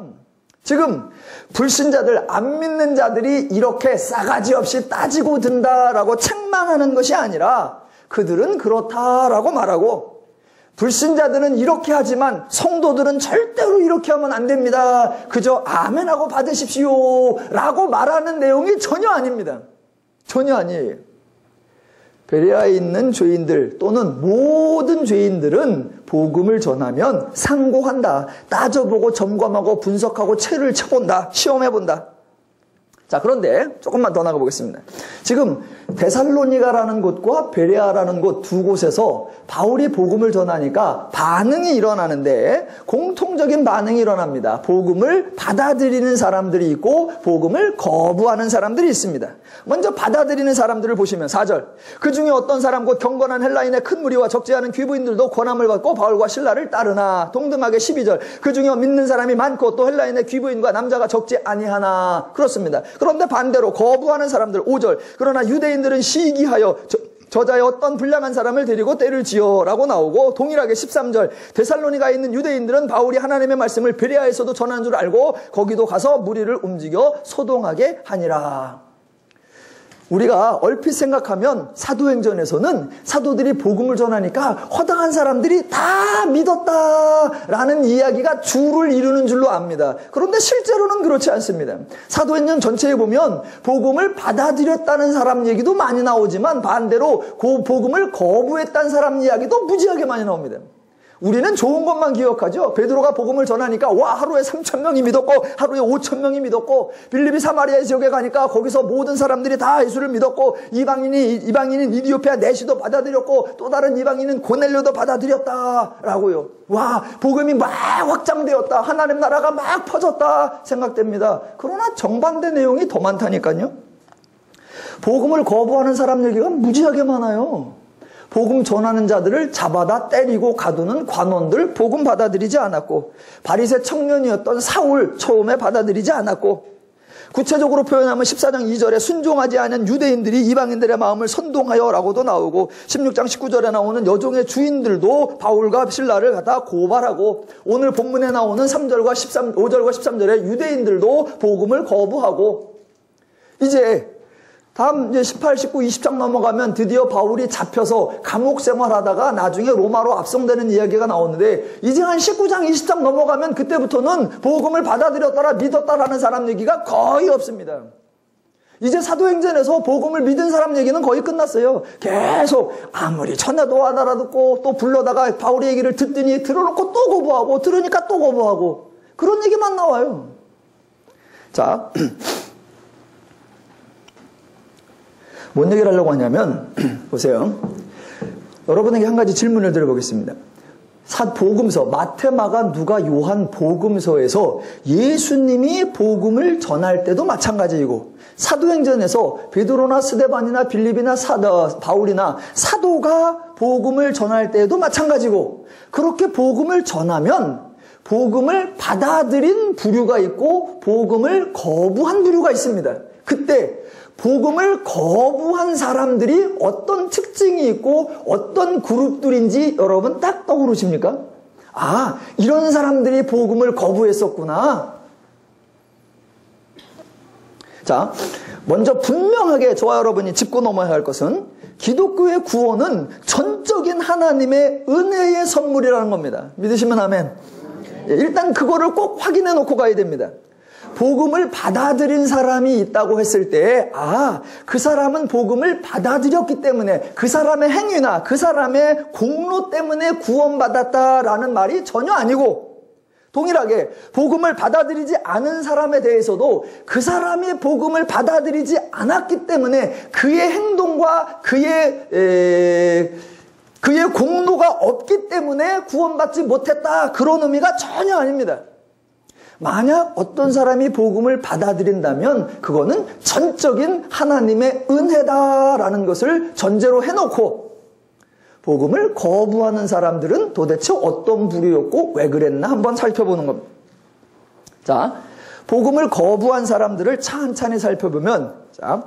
지금 불신자들, 안 믿는 자들이 이렇게 싸가지 없이 따지고 든다라고 책망하는 것이 아니라 그들은 그렇다라고 말하고, 불신자들은 이렇게 하지만 성도들은 절대로 이렇게 하면 안 됩니다. 그저 아멘하고 받으십시오 라고 말하는 내용이 전혀 아닙니다. 전혀 아니에요. 베레아에 있는 죄인들 또는 모든 죄인들은 복음을 전하면 상고한다. 따져보고 점검하고 분석하고 채를 쳐본다. 시험해본다. 자, 그런데 조금만 더 나가보겠습니다. 지금 데살로니가라는 곳과 베레아라는 곳 두 곳에서 바울이 복음을 전하니까 반응이 일어나는데 공통적인 반응이 일어납니다. 복음을 받아들이는 사람들이 있고 복음을 거부하는 사람들이 있습니다. 먼저 받아들이는 사람들을 보시면 4절, 그 중에 어떤 사람 곧 경건한 헬라인의 큰 무리와 적지 않은 귀부인들도 권함을 받고 바울과 실라를 따르나. 동등하게 12절, 그 중에 믿는 사람이 많고 또 헬라인의 귀부인과 남자가 적지 아니하나. 그렇습니다. 그런데 반대로 거부하는 사람들 5절, 그러나 유대인들은 시기하여 저자의 어떤 불량한 사람을 데리고 때를 지어 라고 나오고, 동일하게 13절, 데살로니가에 있는 유대인들은 바울이 하나님의 말씀을 베레아에서도 전하는 줄 알고 거기도 가서 무리를 움직여 소동하게 하니라. 우리가 얼핏 생각하면 사도행전에서는 사도들이 복음을 전하니까 허당한 사람들이 다 믿었다라는 이야기가 주를 이루는 줄로 압니다. 그런데 실제로는 그렇지 않습니다. 사도행전 전체에 보면 복음을 받아들였다는 사람 얘기도 많이 나오지만 반대로 그 복음을 거부했다는 사람 이야기도 무지하게 많이 나옵니다. 우리는 좋은 것만 기억하죠. 베드로가 복음을 전하니까 와, 하루에 3,000명이 믿었고 하루에 5,000명이 믿었고, 빌립이 사마리아 지역에 가니까 거기서 모든 사람들이 다 예수를 믿었고, 이방인인 이디오피아 내시도 받아들였고 또 다른 이방인은 고넬료도 받아들였다라고요. 와, 복음이 막 확장되었다, 하나님 나라가 막 퍼졌다 생각됩니다. 그러나 정반대 내용이 더 많다니까요. 복음을 거부하는 사람 얘기가 무지하게 많아요. 복음 전하는 자들을 잡아다 때리고 가두는 관원들 복음 받아들이지 않았고, 바리새 청년이었던 사울 처음에 받아들이지 않았고, 구체적으로 표현하면 14장 2절에 순종하지 않은 유대인들이 이방인들의 마음을 선동하여 라고도 나오고, 16장 19절에 나오는 여종의 주인들도 바울과 실라를 갖다 고발하고, 오늘 본문에 나오는 5절과 13절에 유대인들도 복음을 거부하고, 이제 다음 이제 18, 19, 20장 넘어가면 드디어 바울이 잡혀서 감옥 생활하다가 나중에 로마로 압송되는 이야기가 나오는데, 이제 한 19장, 20장 넘어가면 그때부터는 복음을 받아들였더라, 믿었다라는 사람 얘기가 거의 없습니다. 이제 사도행전에서 복음을 믿은 사람 얘기는 거의 끝났어요. 계속 아무리 전해도 안 알아듣고 또 불러다가 바울의 얘기를 듣더니 들어놓고 또 거부하고 들으니까 또 거부하고 그런 얘기만 나와요. 자, 뭔 얘기를 하려고 하냐면 보세요. 여러분에게 한 가지 질문을 드려보겠습니다. 복음서, 마태, 마가, 누가, 요한 복음서에서 예수님이 복음을 전할 때도 마찬가지이고, 사도행전에서 베드로나 스데반이나 빌립이나 바울이나 사도가 복음을 전할 때도 마찬가지고, 그렇게 복음을 전하면 복음을 받아들인 부류가 있고 복음을 거부한 부류가 있습니다. 그때 복음을 거부한 사람들이 어떤 특징이 있고 어떤 그룹들인지 여러분 딱 떠오르십니까? 아, 이런 사람들이 복음을 거부했었구나. 자, 먼저 분명하게 저와 여러분이 짚고 넘어야 할 것은, 기독교의 구원은 전적인 하나님의 은혜의 선물이라는 겁니다. 믿으시면 아멘. 일단 그거를 꼭 확인해 놓고 가야 됩니다. 복음을 받아들인 사람이 있다고 했을 때, 아, 그 사람은 복음을 받아들였기 때문에 그 사람의 행위나 그 사람의 공로 때문에 구원받았다라는 말이 전혀 아니고, 동일하게 복음을 받아들이지 않은 사람에 대해서도 그 사람이 복음을 받아들이지 않았기 때문에 그의 행동과 그의 공로가 없기 때문에 구원받지 못했다, 그런 의미가 전혀 아닙니다. 만약 어떤 사람이 복음을 받아들인다면 그거는 전적인 하나님의 은혜다라는 것을 전제로 해놓고, 복음을 거부하는 사람들은 도대체 어떤 부류였고 왜 그랬나 한번 살펴보는 겁니다. 자, 복음을 거부한 사람들을 찬찬히 살펴보면, 자,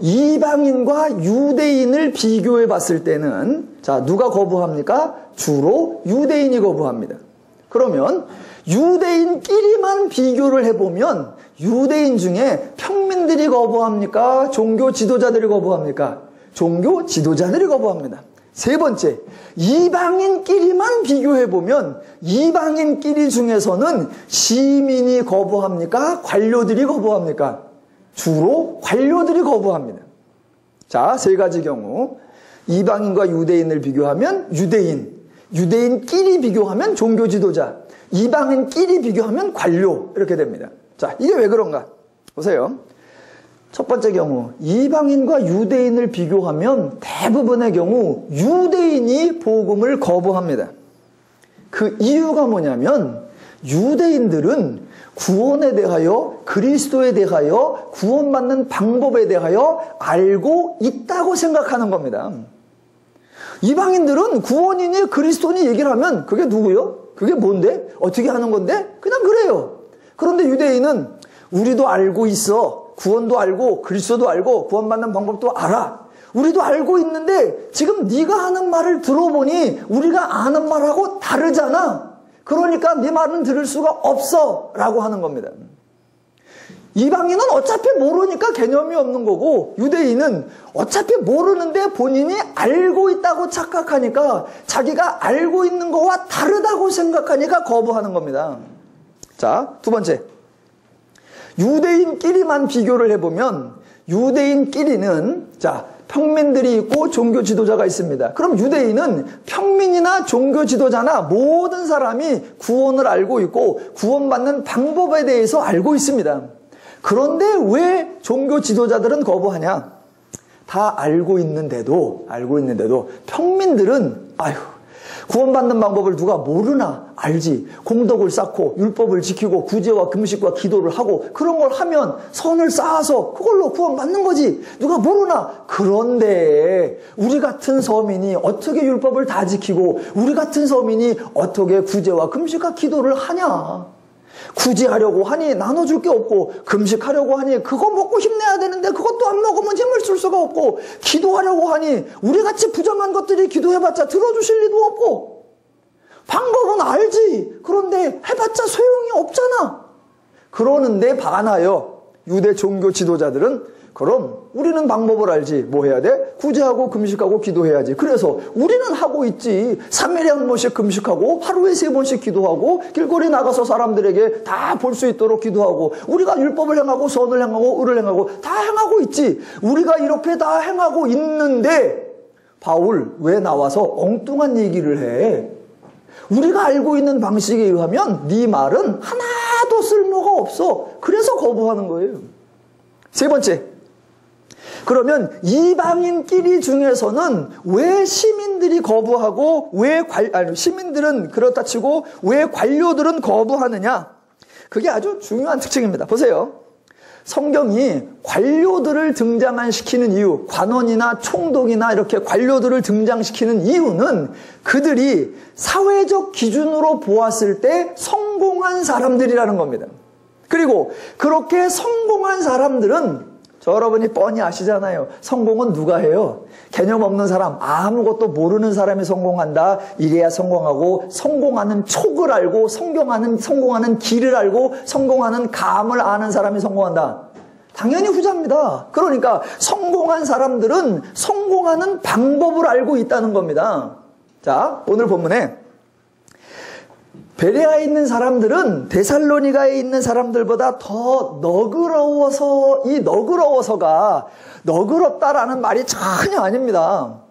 이방인과 유대인을 비교해 봤을 때는, 자, 누가 거부합니까? 주로 유대인이 거부합니다. 그러면 유대인끼리만 비교를 해보면 유대인 중에 평민들이 거부합니까? 종교 지도자들이 거부합니까? 종교 지도자들이 거부합니다. 세 번째, 이방인끼리만 비교해보면 이방인끼리 중에서는 시민이 거부합니까? 관료들이 거부합니까? 주로 관료들이 거부합니다. 자, 세 가지 경우. 이방인과 유대인을 비교하면 유대인끼리 비교하면 종교 지도자, 이방인끼리 비교하면 관료, 이렇게 됩니다. 자, 이게 왜 그런가? 보세요. 첫 번째 경우, 이방인과 유대인을 비교하면 대부분의 경우 유대인이 복음을 거부합니다. 그 이유가 뭐냐면 유대인들은 구원에 대하여, 그리스도에 대하여, 구원받는 방법에 대하여 알고 있다고 생각하는 겁니다. 이방인들은 구원이니 그리스도니 얘기를 하면 그게 누구요? 그게 뭔데? 어떻게 하는 건데? 그냥 그래요. 그런데 유대인은 우리도 알고 있어. 구원도 알고 그리스도도 알고 구원받는 방법도 알아. 우리도 알고 있는데 지금 네가 하는 말을 들어보니 우리가 아는 말하고 다르잖아. 그러니까 네 말은 들을 수가 없어 라고 하는 겁니다. 이방인은 어차피 모르니까 개념이 없는 거고, 유대인은 어차피 모르는데 본인이 알고 있다고 착각하니까 자기가 알고 있는 거와 다르다고 생각하니까 거부하는 겁니다. 자, 두 번째, 유대인끼리만 비교를 해보면 유대인끼리는, 자, 평민들이 있고 종교 지도자가 있습니다. 그럼 유대인은 평민이나 종교 지도자나 모든 사람이 구원을 알고 있고 구원받는 방법에 대해서 알고 있습니다. 그런데 왜 종교 지도자들은 거부하냐? 다 알고 있는데도 평민들은 구원받는 방법을 누가 모르나? 알지. 공덕을 쌓고 율법을 지키고 구제와 금식과 기도를 하고 그런 걸 하면 선을 쌓아서 그걸로 구원받는 거지. 누가 모르나? 그런데 우리 같은 서민이 어떻게 율법을 다 지키고 우리 같은 서민이 어떻게 구제와 금식과 기도를 하냐? 구제하려고 하니 나눠줄 게 없고, 금식하려고 하니 그거 먹고 힘내야 되는데 그것도 안 먹으면 힘을 쓸 수가 없고, 기도하려고 하니 우리같이 부정한 것들이 기도해봤자 들어주실 리도 없고, 방법은 알지. 그런데 해봤자 소용이 없잖아. 그러는데 반하여 유대 종교 지도자들은, 그럼 우리는 방법을 알지. 뭐 해야 돼? 구제하고 금식하고 기도해야지. 그래서 우리는 하고 있지. 3일에 한 번씩 금식하고 하루에 3번씩 기도하고 길거리 나가서 사람들에게 다 볼 수 있도록 기도하고, 우리가 율법을 행하고 선을 행하고 의를 행하고 다 행하고 있지. 우리가 이렇게 다 행하고 있는데 바울 왜 나와서 엉뚱한 얘기를 해? 우리가 알고 있는 방식에 의하면 네 말은 하나도 쓸모가 없어. 그래서 거부하는 거예요. 세 번째, 그러면 이방인끼리 중에서는 왜 시민들이 거부하고 시민들은 그렇다 치고 왜 관료들은 거부하느냐? 그게 아주 중요한 특징입니다. 보세요. 성경이 관료들을 등장시키는 이유, 관원이나 총독이나 이렇게 관료들을 등장시키는 이유는 그들이 사회적 기준으로 보았을 때 성공한 사람들이라는 겁니다. 그리고 그렇게 성공한 사람들은, 여러분이 뻔히 아시잖아요. 성공은 누가 해요? 개념 없는 사람, 아무것도 모르는 사람이 성공한다. 이래야 성공하고, 성공하는 촉을 알고, 성공하는 길을 알고, 성공하는 감을 아는 사람이 성공한다. 당연히 후자입니다. 그러니까 성공한 사람들은 성공하는 방법을 알고 있다는 겁니다. 자, 오늘 본문에 베레아에 있는 사람들은 데살로니가에 있는 사람들보다 더 너그러워서, 이 너그러워서가 너그럽다라는 말이 전혀 아닙니다.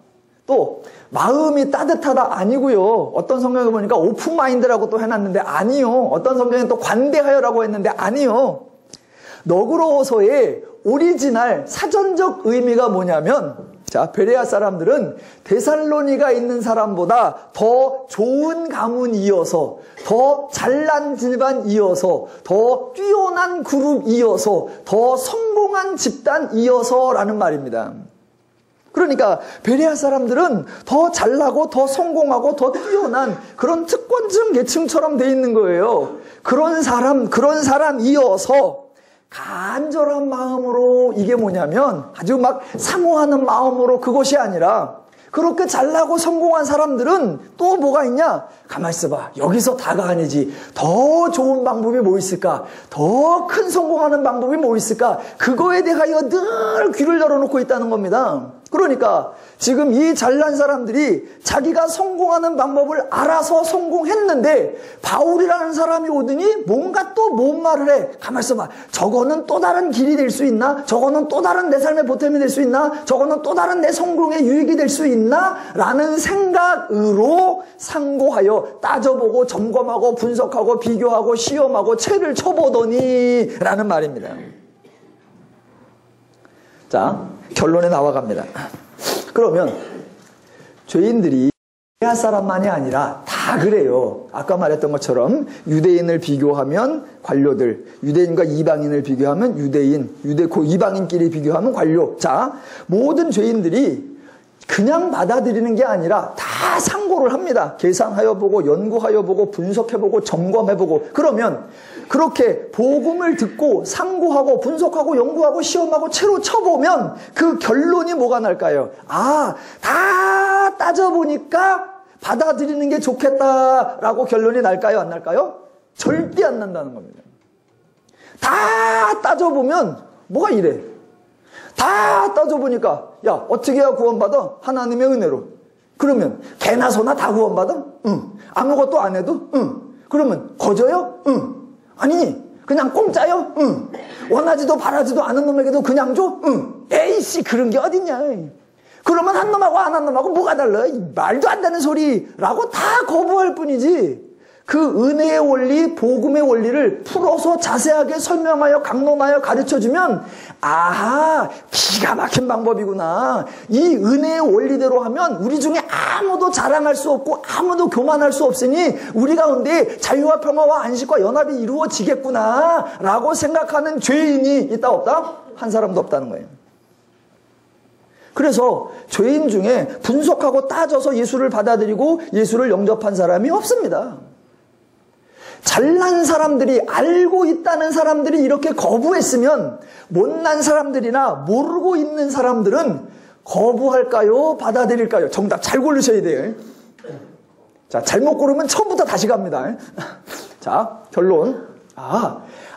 또 마음이 따뜻하다 아니고요. 어떤 성경에 보니까 오픈마인드라고 또 해놨는데 아니요. 어떤 성경에 또 관대하여라고 했는데 아니요. 너그러워서의 오리지널 사전적 의미가 뭐냐면, 자, 베레아 사람들은 데살로니가 있는 사람보다 더 좋은 가문이어서, 더 잘난 집안이어서, 더 뛰어난 그룹이어서, 더 성공한 집단이어서라는 말입니다. 그러니까 베레아 사람들은 더 잘나고 더 성공하고 더 뛰어난 그런 특권층 계층처럼 돼 있는 거예요. 그런 사람이어서 간절한 마음으로, 이게 뭐냐면 아주 막 사모하는 마음으로 그것이 아니라, 그렇게 잘나고 성공한 사람들은 또 뭐가 있냐? 가만히 있어봐. 여기서 다가 아니지. 더 좋은 방법이 뭐 있을까? 더 큰 성공하는 방법이 뭐 있을까? 그거에 대하여 늘 귀를 열어놓고 있다는 겁니다. 그러니까 지금 이 잘난 사람들이 자기가 성공하는 방법을 알아서 성공했는데, 바울이라는 사람이 오더니 뭔가 또 뭔 말을 해. 가만히 있어봐. 저거는 또 다른 길이 될 수 있나? 저거는 또 다른 내 삶의 보탬이 될 수 있나? 저거는 또 다른 내 성공의 유익이 될 수 있나? 라는 생각으로 상고하여 따져보고 점검하고 분석하고 비교하고 시험하고 채를 쳐보더니 라는 말입니다. 자, 결론에 나와갑니다. 그러면 죄인들이 베레아 사람만이 아니라 다 그래요. 아까 말했던 것처럼 유대인을 비교하면 관료들, 유대인과 이방인을 비교하면 유대인, 이방인끼리 비교하면 관료. 자, 모든 죄인들이 그냥 받아들이는 게 아니라 다 상고를 합니다. 계산하여 보고 연구하여 보고 분석해 보고 점검해 보고. 그러면 그렇게 복음을 듣고 상고하고 분석하고 연구하고 시험하고 채로 쳐보면 그 결론이 뭐가 날까요? 아, 다 따져보니까 받아들이는 게 좋겠다라고 결론이 날까요? 안 날까요? 절대 안 난다는 겁니다. 다 따져보면 뭐가 이래? 다 따져보니까, 야, 어떻게 해야 구원받아? 하나님의 은혜로. 그러면 개나 소나 다 구원받아? 응. 아무것도 안 해도? 응. 그러면 거저요? 응. 아니, 그냥 공짜요? 응. 원하지도 바라지도 않은 놈에게도 그냥 줘? 응. 에이씨, 그런 게 어딨냐? 그러면 한 놈하고 안 한 놈하고 뭐가 달라? 말도 안 되는 소리라고 다 거부할 뿐이지. 그 은혜의 원리, 복음의 원리를 풀어서 자세하게 설명하여 강론하여 가르쳐주면, 아하, 기가 막힌 방법이구나. 이 은혜의 원리대로 하면 우리 중에 아무도 자랑할 수 없고 아무도 교만할 수 없으니 우리 가운데 자유와 평화와 안식과 연합이 이루어지겠구나 라고 생각하는 죄인이 있다 없다? 한 사람도 없다는 거예요. 그래서 죄인 중에 분석하고 따져서 예수를 받아들이고 예수를 영접한 사람이 없습니다. 잘난 사람들이, 알고 있다는 사람들이 이렇게 거부했으면 못난 사람들이나 모르고 있는 사람들은 거부할까요? 받아들일까요? 정답 잘 고르셔야 돼요. 자, 잘못 고르면 처음부터 다시 갑니다. 자, 결론.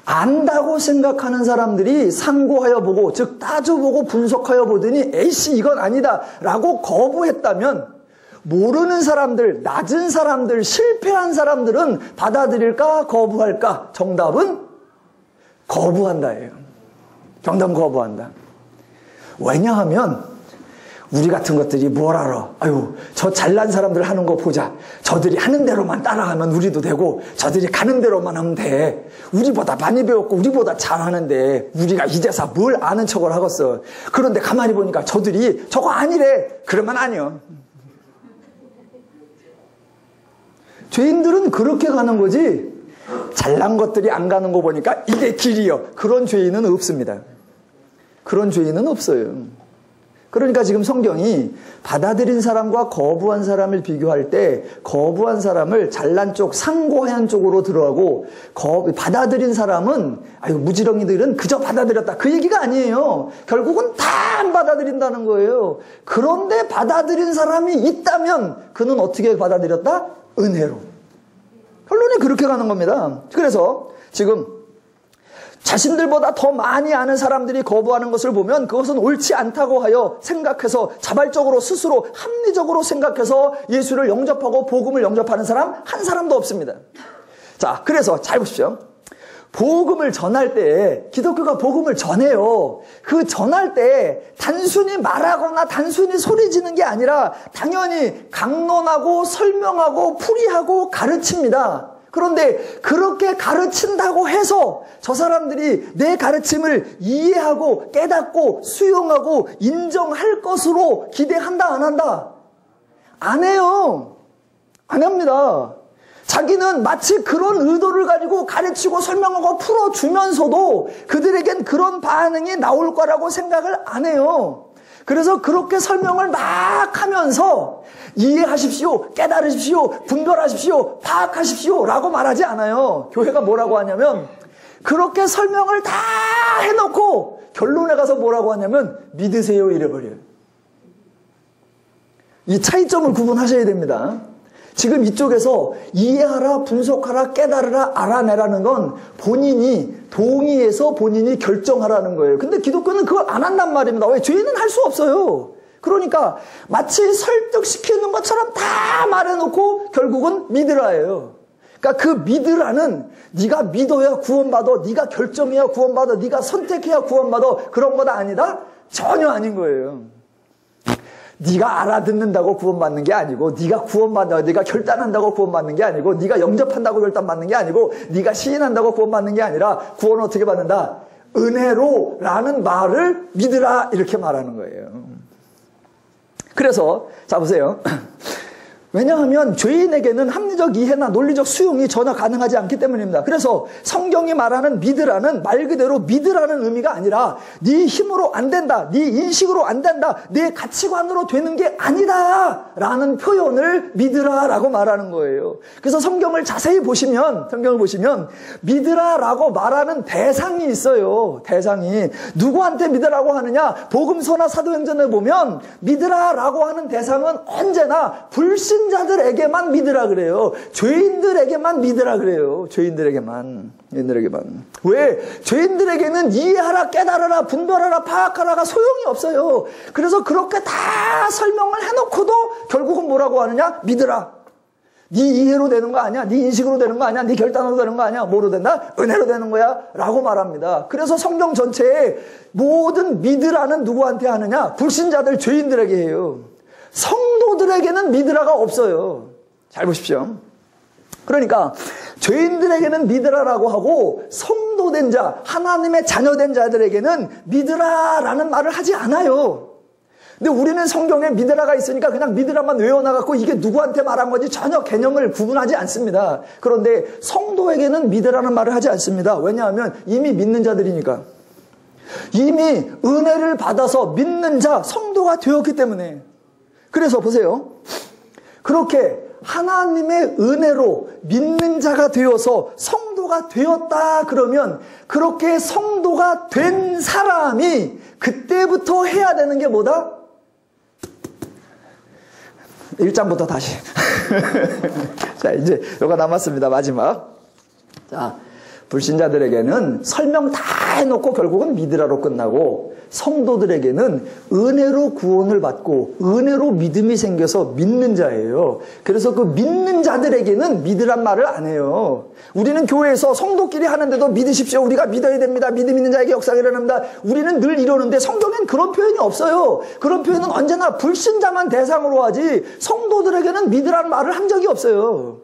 안다고 생각하는 사람들이 상고하여 보고, 즉 따져보고 분석하여 보더니 에이씨 이건 아니다 라고 거부했다면, 모르는 사람들, 낮은 사람들, 실패한 사람들은 받아들일까 거부할까? 정답은 거부한다예요. 정답은 거부한다. 왜냐하면 우리 같은 것들이 뭘 알아? 아유, 저 잘난 사람들 하는 거 보자. 저들이 하는 대로만 따라가면 우리도 되고, 저들이 가는 대로만 하면 돼. 우리보다 많이 배웠고 우리보다 잘하는데 우리가 이제서 뭘 아는 척을 하겠어. 그런데 가만히 보니까 저들이 저거 아니래. 그러면 아니요. 죄인들은 그렇게 가는 거지, 잘난 것들이 안 가는 거 보니까 이게 길이요. 그런 죄인은 없습니다. 그런 죄인은 없어요. 그러니까 지금 성경이 받아들인 사람과 거부한 사람을 비교할 때 거부한 사람을 잘난 쪽, 상고한 쪽으로 들어가고, 받아들인 사람은 아유 무지렁이들은 그저 받아들였다, 그 얘기가 아니에요. 결국은 다 안 받아들인다는 거예요. 그런데 받아들인 사람이 있다면 그는 어떻게 받아들였다? 은혜로. 결론이 그렇게 가는 겁니다. 그래서 지금 자신들보다 더 많이 아는 사람들이 거부하는 것을 보면 그것은 옳지 않다고 하여 생각해서 자발적으로 스스로 합리적으로 생각해서 예수를 영접하고 복음을 영접하는 사람 한 사람도 없습니다. 자, 그래서 잘 보십시오. 복음을 전할 때, 기독교가 복음을 전해요. 그 전할 때 단순히 말하거나 단순히 소리 지는 게 아니라 당연히 강론하고 설명하고 풀이하고 가르칩니다. 그런데 그렇게 가르친다고 해서 저 사람들이 내 가르침을 이해하고 깨닫고 수용하고 인정할 것으로 기대한다, 안 한다? 안 해요. 안 합니다. 자기는 마치 그런 의도를 가지고 가르치고 설명하고 풀어주면서도 그들에겐 그런 반응이 나올 거라고 생각을 안 해요. 그래서 그렇게 설명을 막 하면서 이해하십시오, 깨달으십시오, 분별하십시오, 파악하십시오 라고 말하지 않아요. 교회가 뭐라고 하냐면 그렇게 설명을 다 해놓고 결론에 가서 뭐라고 하냐면 믿으세요 이래버려요. 이 차이점을 구분하셔야 됩니다. 지금 이쪽에서 이해하라, 분석하라, 깨달으라, 알아내라는 건 본인이 동의해서 본인이 결정하라는 거예요. 근데 기독교는 그걸 안 한단 말입니다. 왜? 죄인은 할 수 없어요. 그러니까 마치 설득시키는 것처럼 다 말해놓고 결국은 믿으라예요. 그러니까 그 믿으라는 네가 믿어야 구원받아, 네가 결정해야 구원받아, 네가 선택해야 구원받아 그런 것 아니다? 전혀 아닌 거예요. 네가 알아듣는다고 구원받는 게 아니고 네가 구원받아, 네가 결단한다고 구원받는 게 아니고 네가 영접한다고 결단받는 게 아니고 네가 시인한다고 구원받는 게 아니라 구원을 어떻게 받는다? 은혜로 라는 말을 믿으라 이렇게 말하는 거예요. 그래서 자 보세요. 왜냐하면 죄인에게는 합리적 이해나 논리적 수용이 전혀 가능하지 않기 때문입니다. 그래서 성경이 말하는 믿으라는 말 그대로 믿으라는 의미가 아니라 네 힘으로 안 된다, 네 인식으로 안 된다, 네 가치관으로 되는 게 아니다 라는 표현을 믿으라라고 말하는 거예요. 그래서 성경을 자세히 보시면, 성경을 보시면 믿으라라고 말하는 대상이 있어요. 대상이. 누구한테 믿으라고 하느냐? 복음서나 사도행전에 보면 믿으라라고 하는 대상은 언제나 불신자들에게만 믿으라 그래요. 죄인들에게만 믿으라 그래요. 죄인들에게만. 왜? 죄인들에게는 이해하라, 깨달아라, 분별하라, 파악하라가 소용이 없어요. 그래서 그렇게 다 설명을 해놓고도 결국은 뭐라고 하느냐? 믿으라. 네 이해로 되는 거 아니야? 네 인식으로 되는 거 아니야? 네 결단으로 되는 거 아니야? 뭐로 된다? 은혜로 되는 거야? 라고 말합니다. 그래서 성경 전체에 모든 믿으라는 누구한테 하느냐? 불신자들, 죄인들에게 해요. 성도들에게는 믿으라가 없어요. 잘 보십시오. 그러니까 죄인들에게는 믿으라라고 하고 성도된 자, 하나님의 자녀된 자들에게는 믿으라라는 말을 하지 않아요. 근데 우리는 성경에 믿으라가 있으니까 그냥 믿으라만 외워나갖고 이게 누구한테 말한 건지 전혀 개념을 구분하지 않습니다. 그런데 성도에게는 믿으라는 말을 하지 않습니다. 왜냐하면 이미 믿는 자들이니까. 이미 은혜를 받아서 믿는 자, 성도가 되었기 때문에. 그래서 보세요. 그렇게 하나님의 은혜로 믿는 자가 되어서 성도가 되었다 그러면 그렇게 성도가 된 사람이 그때부터 해야 되는 게 뭐다? 1장부터 다시. 자, 이제 요가 남았습니다. 마지막. 자, 불신자들에게는 설명 다 해놓고 결국은 믿으라로 끝나고 성도들에게는 은혜로 구원을 받고 은혜로 믿음이 생겨서 믿는 자예요. 그래서 그 믿는 자들에게는 믿으란 말을 안 해요. 우리는 교회에서 성도끼리 하는데도 믿으십시오. 우리가 믿어야 됩니다. 믿음 있는 자에게 역사가 일어납니다. 우리는 늘 이러는데 성경엔 그런 표현이 없어요. 그런 표현은 언제나 불신자만 대상으로 하지 성도들에게는 믿으라는 말을 한 적이 없어요.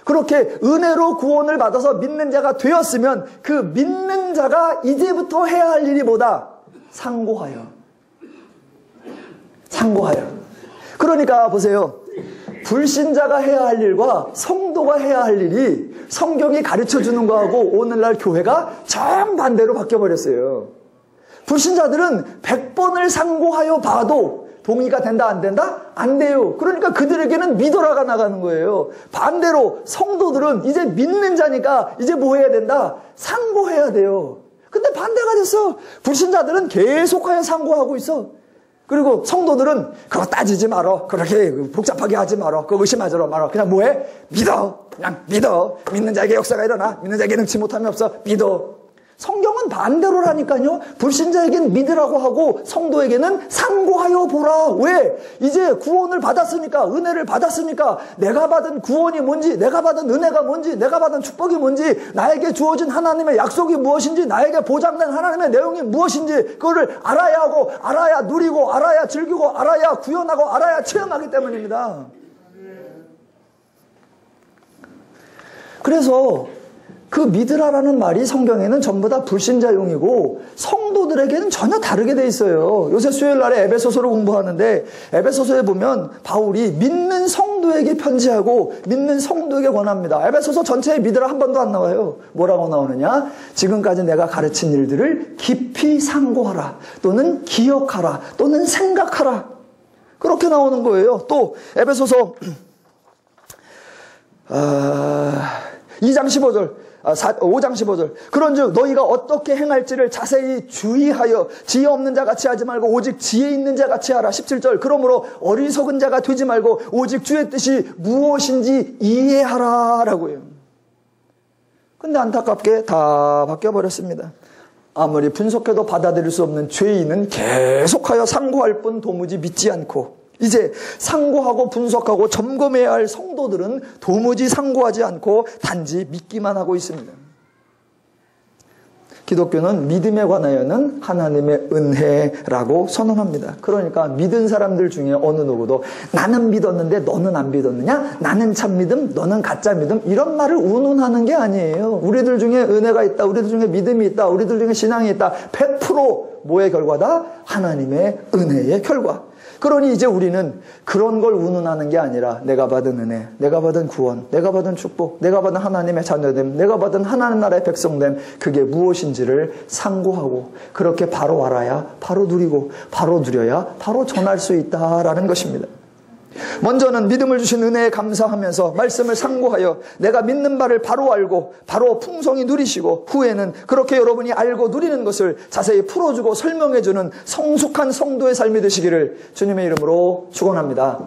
그렇게 은혜로 구원을 받아서 믿는 자가 되었으면 그 믿는 자가 이제부터 해야 할 일이 뭐다? 상고하여. 그러니까 보세요. 불신자가 해야 할 일과 성도가 해야 할 일이 성경이 가르쳐주는 거하고 오늘날 교회가 정반대로 바뀌어버렸어요. 불신자들은 100번을 상고하여 봐도 동의가 된다 안 된다? 안 돼요. 그러니까 그들에게는 믿어라가 나가는 거예요. 반대로 성도들은 이제 믿는 자니까 이제 뭐 해야 된다? 상고해야 돼요. 근데 반대가 됐어. 불신자들은 계속하여 상고하고 있어. 그리고 성도들은 그거 따지지 말어. 그렇게 복잡하게 하지 말어. 그거 의심하지 말어. 그냥 뭐해? 믿어. 그냥 믿어. 믿는 자에게 역사가 일어나. 믿는 자에게 능치 못함이 없어. 믿어. 성경은 반대로라니까요. 불신자에게는 믿으라고 하고 성도에게는 상고하여 보라. 왜? 이제 구원을 받았으니까, 은혜를 받았으니까 내가 받은 구원이 뭔지, 내가 받은 은혜가 뭔지, 내가 받은 축복이 뭔지, 나에게 주어진 하나님의 약속이 무엇인지, 나에게 보장된 하나님의 내용이 무엇인지 그거를 알아야 하고, 알아야 누리고, 알아야 즐기고, 알아야 구현하고, 알아야 체험하기 때문입니다. 그래서 그 믿으라라는 말이 성경에는 전부 다 불신자용이고 성도들에게는 전혀 다르게 돼 있어요. 요새 수요일 날에 에베소서를 공부하는데 에베소서에 보면 바울이 믿는 성도에게 편지하고 믿는 성도에게 권합니다. 에베소서 전체에 믿으라 한 번도 안 나와요. 뭐라고 나오느냐? 지금까지 내가 가르친 일들을 깊이 상고하라, 또는 기억하라, 또는 생각하라. 그렇게 나오는 거예요. 또 에베소서 2장 15절 5장 15절 그런즉 너희가 어떻게 행할지를 자세히 주의하여 지혜 없는 자 같이 하지 말고 오직 지혜 있는 자 같이 하라. 17절 그러므로 어리석은 자가 되지 말고 오직 주의 뜻이 무엇인지 이해하라 라고요. 근데 안타깝게 다 바뀌어버렸습니다. 아무리 분석해도 받아들일 수 없는 죄인은 계속하여 상고할 뿐 도무지 믿지 않고, 이제 상고하고 분석하고 점검해야 할 성도들은 도무지 상고하지 않고 단지 믿기만 하고 있습니다. 기독교는 믿음에 관하여는 하나님의 은혜라고 선언합니다. 그러니까 믿은 사람들 중에 어느 누구도 나는 믿었는데 너는 안 믿었느냐? 나는 참 믿음, 너는 가짜 믿음, 이런 말을 운운하는 게 아니에요. 우리들 중에 은혜가 있다, 우리들 중에 믿음이 있다, 우리들 중에 신앙이 있다. 100% 뭐의 결과다? 하나님의 은혜의 결과. 그러니 이제 우리는 그런 걸 운운하는 게 아니라 내가 받은 은혜, 내가 받은 구원, 내가 받은 축복, 내가 받은 하나님의 자녀됨, 내가 받은 하나님 나라의 백성됨, 그게 무엇인지를 상고하고 그렇게 바로 알아야 바로 누리고 바로 누려야 바로 전할 수 있다라는 것입니다. 먼저는 믿음을 주신 은혜에 감사하면서 말씀을 상고하여 내가 믿는 바를 바로 알고 바로 풍성히 누리시고, 후에는 그렇게 여러분이 알고 누리는 것을 자세히 풀어주고 설명해주는 성숙한 성도의 삶이 되시기를 주님의 이름으로 축원합니다.